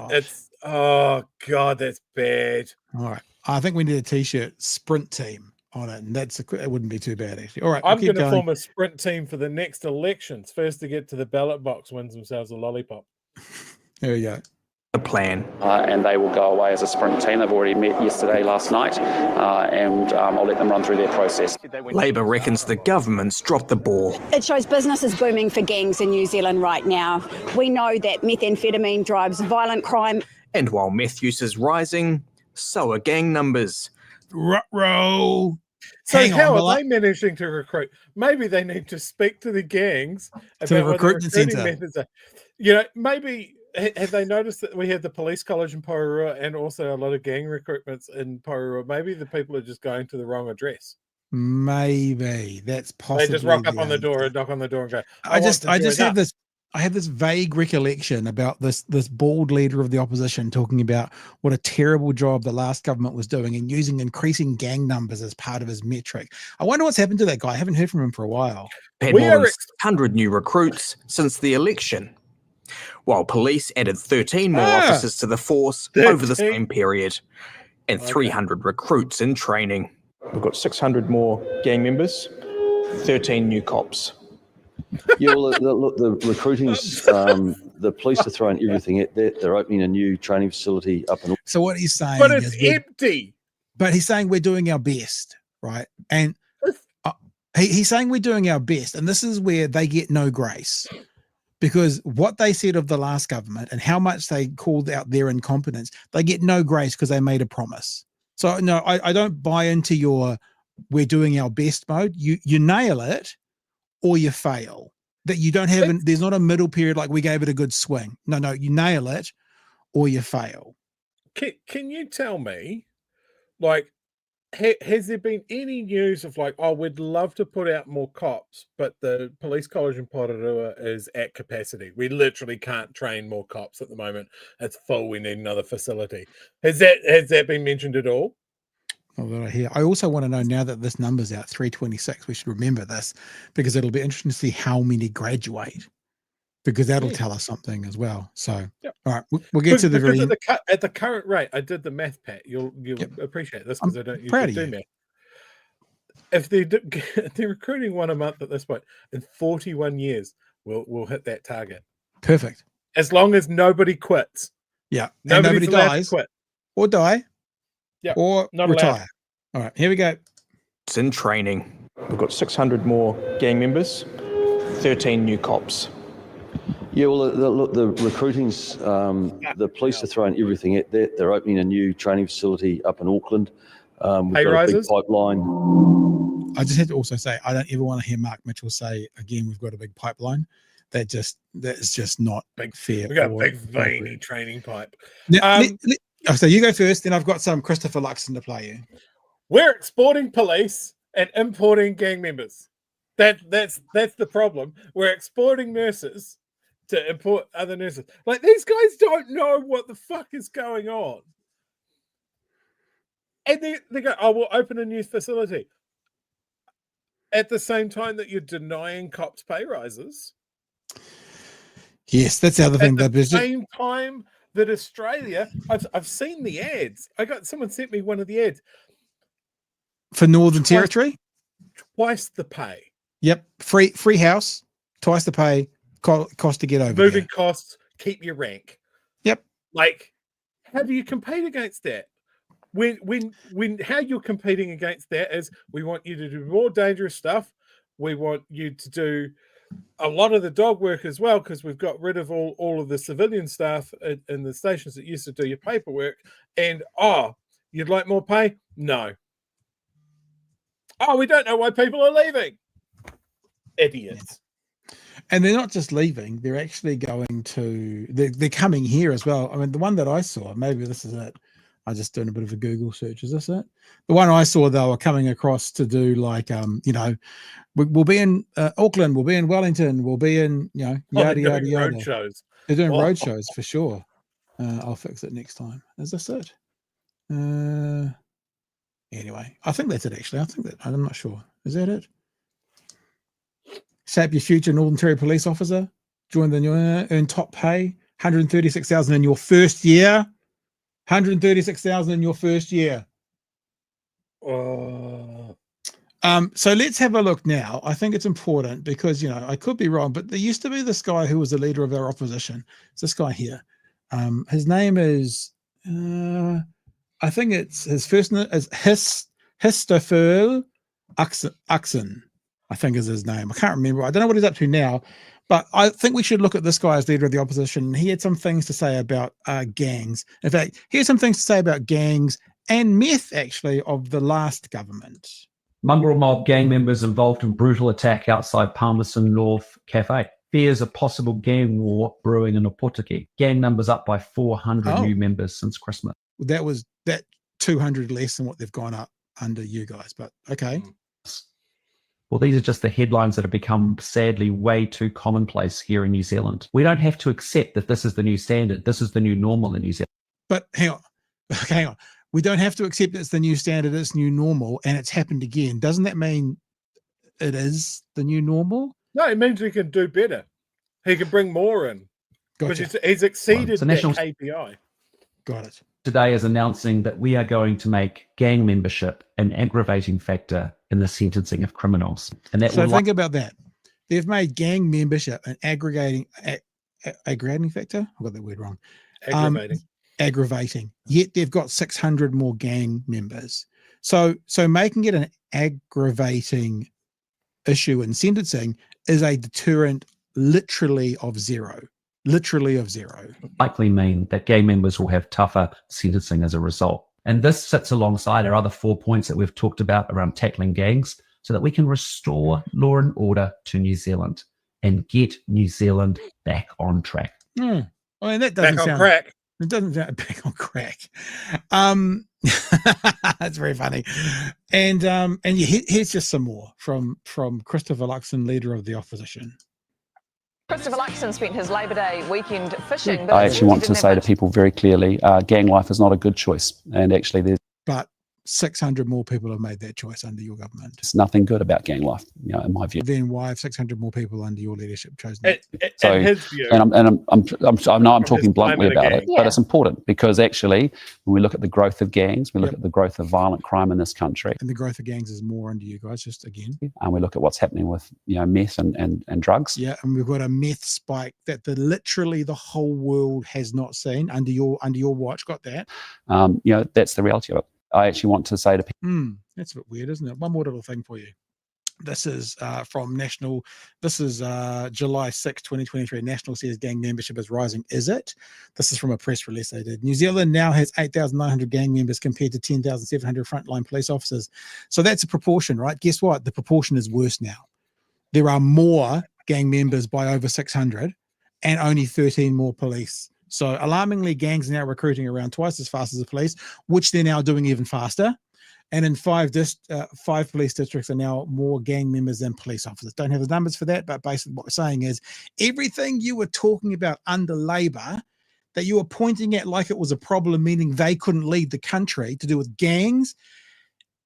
oh god, that's bad. All right, I think we need a t-shirt, sprint team, on it, and it wouldn't be too bad actually. All right, I'm going to form a sprint team for the next elections. First to get to the ballot box wins themselves a lollipop. There we go. A plan. And they will go away as a sprint team. They've already met last night, and I'll let them run through their process. Labor reckons the government's dropped the ball. It shows business is booming for gangs in New Zealand right now. We know that methamphetamine drives violent crime. And while meth use is rising, so are gang numbers. Ruh-roh. So how are they managing to recruit? Maybe they need to speak to the gangs about the what the recruitment recruiting centre. methods are. You know, maybe have they noticed that we had the police college in Porirua and also a lot of gang recruitments in Porirua? Maybe the people are just going to the wrong address. Maybe that's possible. They just rock up on the door and knock on the door and go, I just have this vague recollection about this bald leader of the opposition talking about what a terrible job the last government was doing and using increasing gang numbers as part of his metric. I wonder what's happened to that guy. I haven't heard from him for a while. Had more than 600 new recruits since the election, while police added 13 more officers to the force over the same period, and 300 recruits in training. We've got 600 more gang members, 13 new cops. Yeah, well, the recruiting's, the police are throwing everything at that. They're opening a new training facility up in... So what he's saying but it's empty. But he's saying we're doing our best, right? And he's saying we're doing our best. And this is where they get no grace. Because what they said of the last government and how much they called out their incompetence, they get no grace because they made a promise. So no, I don't buy into your we're doing our best mode. You nail it or you fail. That you don't have, there's not a middle period like we gave it a good swing. No, you nail it or you fail. Can you tell me, like, has there been any news of like, oh, we'd love to put out more cops, but the police college in Porirua is at capacity. We literally can't train more cops at the moment. It's full. We need another facility. Has that been mentioned at all? Oh, that I hear. I also want to know now that this number's out, 326. We should remember this because it'll be interesting to see how many graduate, because that'll tell us something as well. So, all right, we'll get to the very end. At the current rate, I did the math, Pat. You'll appreciate this because I don't usually do math. If they're recruiting 1 a month at this point, in 41 years, we'll hit that target. Perfect. As long as nobody quits. Yeah, Nobody's nobody dies to quit. or die. Yeah, or not retire. allowed. All right, here we go. It's in training. We've got 600 more gang members, 13 new cops. Yeah, well, the recruiting's, the police are throwing everything at that. They're opening a new training facility up in Auckland, We've Pay got rises? a big pipeline. I just had to also say, I don't ever want to hear Mark Mitchell say again, we've got a big pipeline. That is just not fair. We got a big veiny training pipe. Now, so you go first, then I've got some Christopher Luxon to play you. We're exporting police and importing gang members. That's the problem. We're exporting nurses to import other nurses. Like, these guys don't know what the fuck is going on. And they go, oh, we'll open a new facility. At the same time that you're denying cops pay rises. Yes, that's the other thing. At the same time that Australia, I've seen the ads. Someone sent me one of the ads. For Northern Territory? Twice the pay. Yep. Free house, twice the pay, cost to get over Moving there. costs, keep your rank. Yep. Like, how do you compete against that? When how you're competing against that is, we want you to do more dangerous stuff. We want you to do a lot of the dog work as well, because we've got rid of all of the civilian staff in the stations that used to do your paperwork. And you'd like more pay? No. Oh, we don't know why people are leaving. Idiots. And they're not just leaving, they're actually going to, they're coming here as well. I mean, the one that I saw, maybe this is it. I just doing a bit of a Google search. Is this it? The one I saw, they were coming across to do like, we'll be in Auckland, we'll be in Wellington, we'll be in, yada, yada, yada. Road shows. They're doing road shows for sure. I'll fix it next time. Is this it? Anyway, I think that's it actually. I'm not sure. Is that it? Shape your future Northern Territory police officer. Join the new earn top pay. 136,000 in your first year. 136,000 in your first year. Oh. So let's have a look now. I think it's important because, I could be wrong, but there used to be this guy who was the leader of our opposition. It's this guy here. His name is, I think it's his first name is Histofel Uxon, I think is his name. I can't remember. I don't know what he's up to now, but I think we should look at this guy as leader of the opposition. He had some things to say about gangs. In fact, he had some things to say about gangs and meth, actually, of the last government. Mongrel mob gang members involved in brutal attack outside Palmerston North Cafe. Fears a possible gang war brewing in Opotiki. Gang numbers up by 400 new members since Christmas. That was 200 less than what they've gone up under you guys, but okay. Well, these are just the headlines that have become sadly way too commonplace here in New Zealand. We don't have to accept that this is the new standard. This is the new normal in New Zealand. But hang on. We don't have to accept it's the new standard, it's new normal, and it's happened again. Doesn't that mean it is the new normal? No, it means he can do better. He can bring more in. Gotcha. Because he's exceeded So that national KPI. Got it. Today is announcing that we are going to make gang membership an aggravating factor in the sentencing of criminals. And that So think about that. They've made gang membership an aggravating factor. I got that word wrong. Aggravating. Yet they've got 600 more gang members. So making it an aggravating issue in sentencing is a deterrent literally of zero. Likely mean that gang members will have tougher sentencing as a result. And this sits alongside our other 4 points that we've talked about around tackling gangs so that we can restore law and order to New Zealand and get New Zealand back on track. I mean, that doesn't back on sound crack. It doesn't sound back on crack. That's very funny. And here's just some more from Christopher Luxon, leader of the opposition. Christopher Luxon spent his Labor Day weekend fishing. I actually want to say to people very clearly, gang life is not a good choice. And actually there's 600 more people have made that choice under your government. nothing good about gang life, in my view. Then why have 600 more people under your leadership chosen it? So, in his view, and I know I'm talking bluntly about it, Yeah. but it's important because actually, when we look at the growth of gangs, we look at the growth of violent crime in this country, And the growth of gangs is more under you guys, just again. and we look at what's happening with meth and drugs. Yeah, and we've got a meth spike that literally the whole world has not seen under your watch. Got that? That's the reality of it. I actually want to say to people, That's a bit weird, isn't it? One more little thing for you. This is from National. This is July 6, 2023. National says gang membership is rising. Is it? This is from a press release they did. New Zealand now has 8,900 gang members compared to 10,700 frontline police officers. So that's a proportion, right? Guess what? The proportion is worse now. There are more gang members by over 600 and only 13 more police. So alarmingly, gangs are now recruiting around twice as fast as the police, which they're now doing even faster. And in five police districts are now more gang members than police officers. Don't have the numbers for that, but basically what we're saying is everything you were talking about under Labor that you were pointing at like it was a problem, meaning they couldn't lead the country, to do with gangs,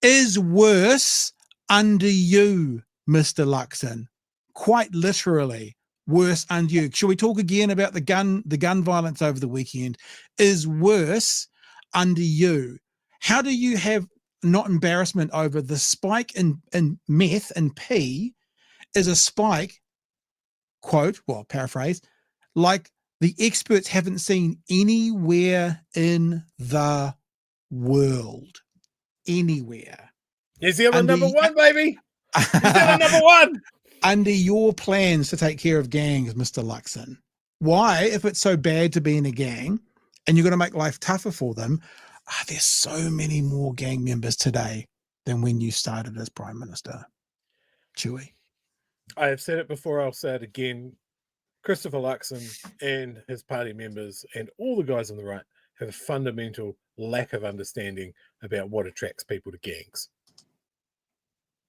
is worse under you, Mr. Luxon. Quite literally worse under you. Shall we talk again about the gun violence over the weekend? Is worse under you. How do you have not embarrassment over the spike in meth and P is a spike, quote, well, paraphrase, like the experts haven't seen anywhere in the world. Anywhere. New Zealand number one, baby. New Zealand number one. Under your plans to take care of gangs, Mr. Luxon. Why, if it's so bad to be in a gang and you're going to make life tougher for them, there's so many more gang members today than when you started as Prime Minister. Chewy. I have said it before, I'll say it again. Christopher Luxon and his party members and all the guys on the right have a fundamental lack of understanding about what attracts people to gangs.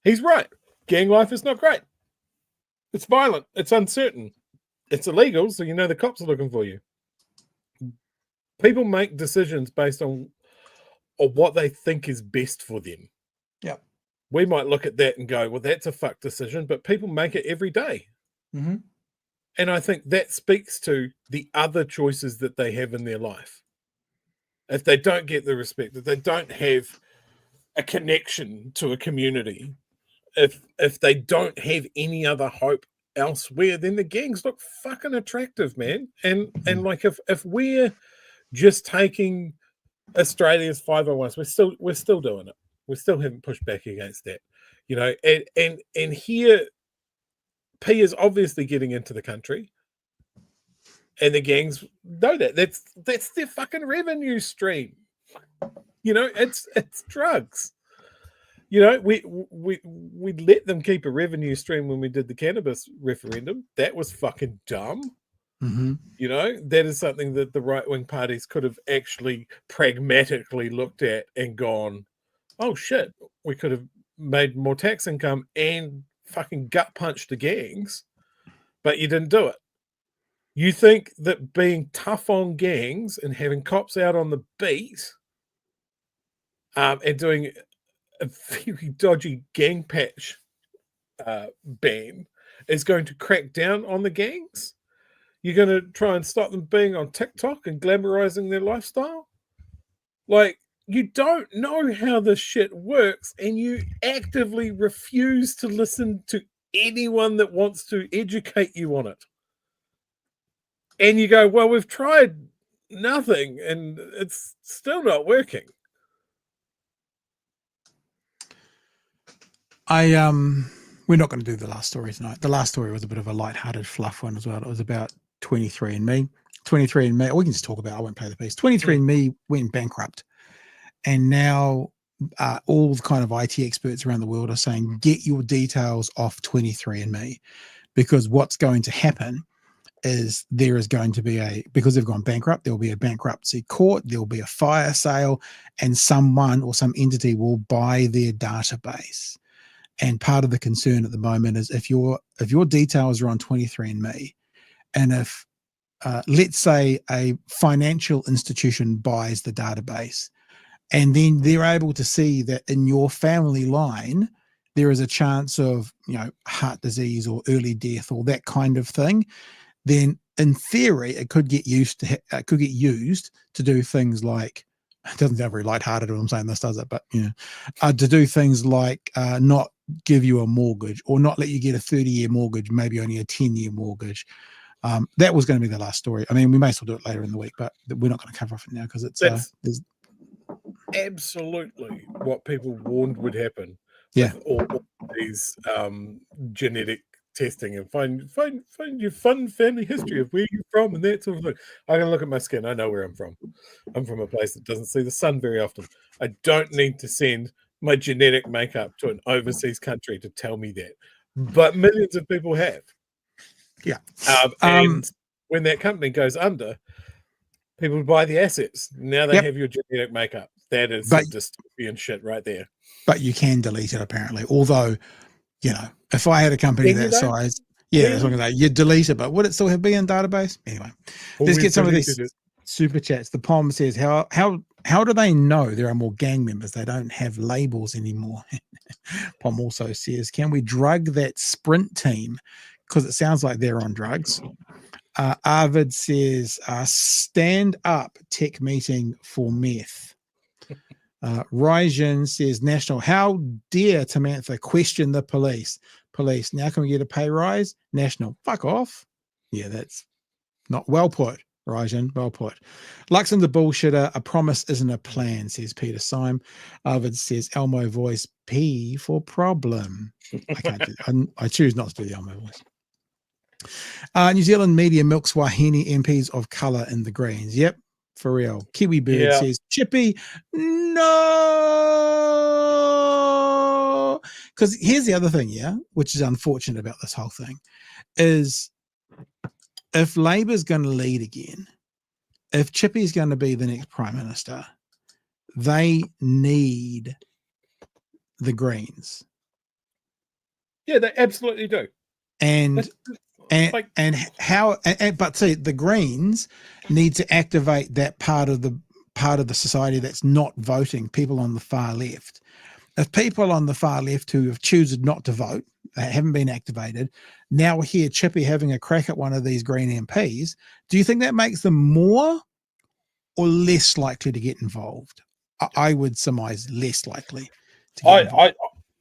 He's right. Gang life is not great. It's violent. It's uncertain. It's illegal, so you know the cops are looking for you. People make decisions based on what they think is best for them. Yeah. We might look at that and go, well, that's a fuck decision, but people make it every day. Mm-hmm. And I think that speaks to the other choices that they have in their life. If they don't get the respect, if they don't have a connection to a community, if they don't have any other hope elsewhere, then the gangs look fucking attractive, man. And like if we're just taking Australia's 501s, we're still doing it. We still haven't pushed back against that, you know. And here, P is obviously getting into the country, and the gangs know that. That's their fucking revenue stream. You know, it's drugs. You know, we let them keep a revenue stream when we did the cannabis referendum. That was fucking dumb. Mm-hmm. You know, that is something that the right-wing parties could have actually pragmatically looked at and gone, oh shit, we could have made more tax income and fucking gut punched the gangs, but you didn't do it. You think that being tough on gangs and having cops out on the beat and doing a very dodgy gang patch ban is going to crack down on the gangs? You're going to try and stop them being on TikTok and glamorizing their lifestyle? Like, you don't know how this shit works, and you actively refuse to listen to anyone that wants to educate you on it. And you go, well, we've tried nothing, and it's still not working. We're not going to do the last story tonight. The last story was a bit of a lighthearted fluff one as well. It was about 23andMe. 23andMe, we can just talk about it. I won't play the piece. 23andMe went bankrupt. And now all the kind of IT experts around the world are saying, get your details off 23andMe, because what's going to happen is there is going to be because they've gone bankrupt, there'll be a bankruptcy court, there'll be a fire sale, and someone or some entity will buy their database. And part of the concern at the moment is if your details are on 23andMe, and if let's say a financial institution buys the database, and then they're able to see that in your family line there is a chance of, you know, heart disease or early death or that kind of thing, then in theory it could get used to do things like, it doesn't sound very lighthearted when I'm saying this, does it? But you know, to do things like not give you a mortgage, or not let you get a 30-year mortgage, maybe only a 10-year mortgage. That was going to be the last story. I mean, we may as well do it later in the week, but we're not going to cover off it now because it's there's absolutely what people warned would happen. Yeah. All these genetic testing and find your fun family history of where you're from and that sort of thing. I can look at my skin. I know where I'm from. I'm from a place that doesn't see the sun very often. I don't need to send my genetic makeup to an overseas country to tell me that. But millions of people have. Yeah. And when that company goes under, people buy the assets. Now they have your genetic makeup. That is some dystopian shit right there. But you can delete it apparently. Although, you know, if I had a company that size, that's what I'm gonna say. You delete it, but would it still be in database? Anyway, let's get some of these super chats. The POM says, how do they know there are more gang members? They don't have labels anymore. POM also says, can we drug that sprint team? Because it sounds like they're on drugs. Arvid says, stand up tech meeting for meth. Rajan says, National, how dare Tamatha question the police? Police, now can we get a pay rise? National, fuck off. Yeah, that's not well put, Rajan, well put. Luxon the bullshitter, a promise isn't a plan, says Peter Syme. Arvid says, Elmo voice, P for problem. I can't do that. I choose not to do the Elmo voice. New Zealand media milks Wahine MPs of colour in the Greens. Yep, for real. Kiwi Bird says, Chippy, no. Because here's the other thing, which is unfortunate about this whole thing, is if Labor's going to lead again, if Chippy's going to be the next Prime Minister, they need the Greens. Yeah, they absolutely do. But see, the Greens need to activate that part of the society that's not voting, people on the far left. If people on the far left who have chosen not to vote, they haven't been activated, now hear Chippy having a crack at one of these Green MPs, do you think that makes them more or less likely to get involved? I would surmise less likely to get involved.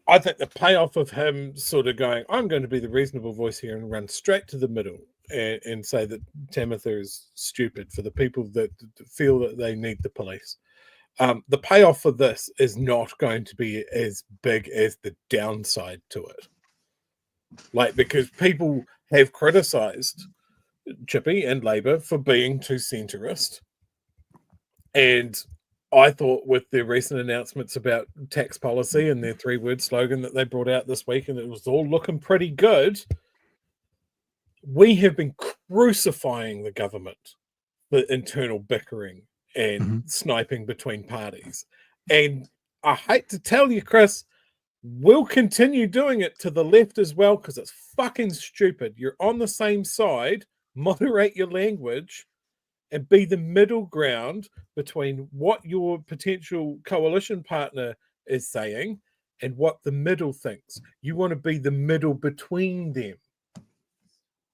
I think the payoff of him sort of going, I'm going to be the reasonable voice here and run straight to the middle and say that Tamatha is stupid for the people that feel that they need the police. The payoff for this is not going to be as big as the downside to it. Because people have criticised Chippy and Labor for being too centrist. And I thought with their recent announcements about tax policy and their 3-word slogan that they brought out this week, and it was all looking pretty good, we have been crucifying the government for internal bickering and sniping between parties. And I hate to tell you, Chris, we'll continue doing it to the left as well because it's fucking stupid. You're on the same side, moderate your language, and be the middle ground between what your potential coalition partner is saying and what the middle thinks. You want to be the middle between them,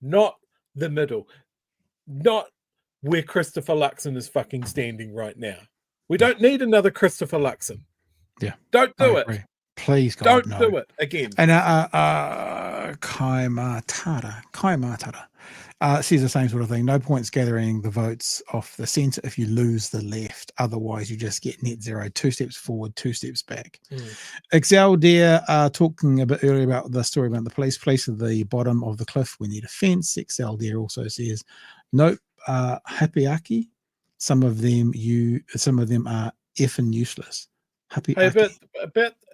not the middle, not where Christopher Luxon is fucking standing right now. We don't need another Christopher Luxon. Yeah. Don't do it. Please, God, don't do it again. And Kai Matara says the same sort of thing. No points gathering the votes off the centre if you lose the left. Otherwise, you just get net zero. 2 steps forward, 2 steps back. Excel there talking a bit earlier about the story about the police. Police at the bottom of the cliff. We need a fence. Excel there also says, nope. Hapiaki. Some of them are effing useless. Hey,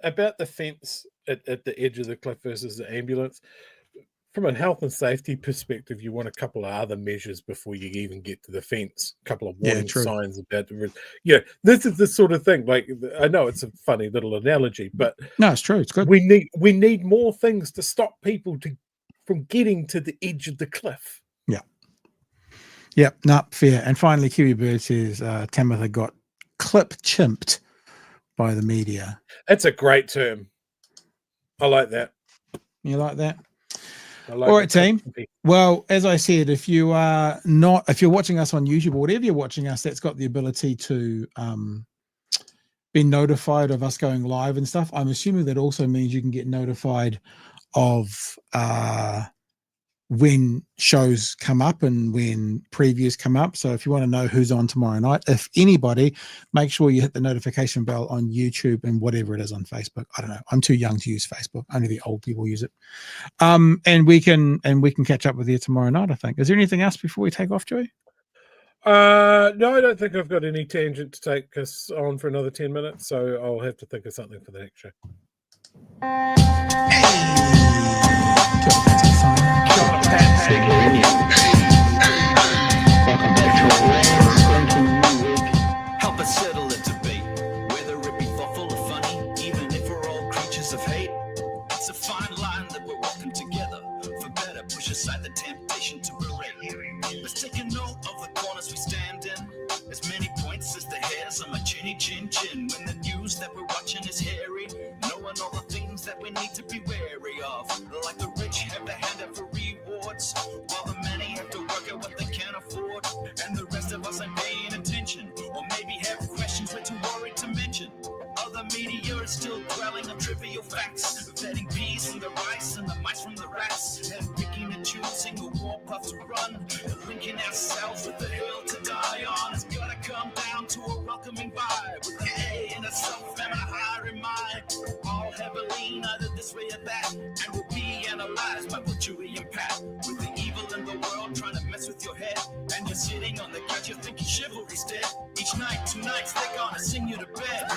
about the fence at the edge of the cliff versus the ambulance, from a health and safety perspective, you want a couple of other measures before you even get to the fence. A couple of warning signs about this is the sort of thing. I know it's a funny little analogy, but no, it's true. It's good. We need more things to stop people from getting to the edge of the cliff. Yeah. Yep. No, fair. And finally, Kiwi Bird says Tamatha got clip-chimped by the media. That's a great term. I like that. You like that? All right, team. Well, as I said, if you're watching us on YouTube or whatever you're watching us, that's got the ability to be notified of us going live and stuff. I'm assuming that also means you can get notified of when shows come up and when previews come up. So if you want to know who's on tomorrow night, if anybody, make sure you hit the notification bell on YouTube and whatever it is on Facebook. I don't know. I'm too young to use Facebook. Only the old people use it. And we can catch up with you tomorrow night, I think. Is there anything else before we take off, Joey? No, I don't think I've got any tangent to take us on for another 10 minutes, so I'll have to think of something for the next show. Help us settle a debate, whether it be thoughtful or funny, even if we're all creatures of hate. It's a fine line that we're walking together. For better, push aside the temptation to berate. Let's take a note of the corners we stand in. As many points as the hairs on my chinny chin chin. When the news that we're watching is hairy, knowing all the things that we need to be wary of. Like the rich have the hand out for rewards, while the many have to work out what they can afford. And the rest of us ain't paying attention, or maybe have questions we're too worried to mention. Other media is still dwelling on trivial facts, vetting peas from the rice and the mice from the rats, and picking and choosing a war puff to run, and linking ourselves with the hill to die on. It's gotta come down to a welcoming vibe, with an A and a self and a higher in mind. All have a lean either this way or that, and will be analyzed by both Chewy and Pat. With the evil in the world trying to mess with your head, and you're sitting on the couch, you're thinking chivalry's dead. Each night, 2 nights, they're gonna sing you to bed.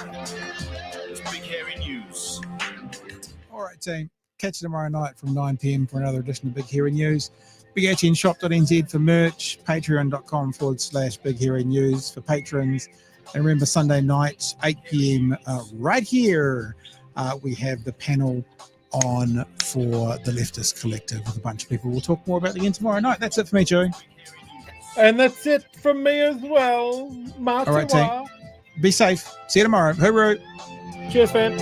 It's Big Hairy News. All right, team. Catch you tomorrow night from 9 p.m. for another edition of Big Hairy News. BigHNshop.nz for merch. Patreon.com/Big Hairy News for patrons. And remember, Sunday night, 8 p.m. Right here, we have the panel on for the Leftist Collective with a bunch of people. We'll talk more about the end tomorrow night. That's it for me, Joey. And that's it from me as well. All right, team. Be safe. See you tomorrow. Hooroo. Cheers, fam.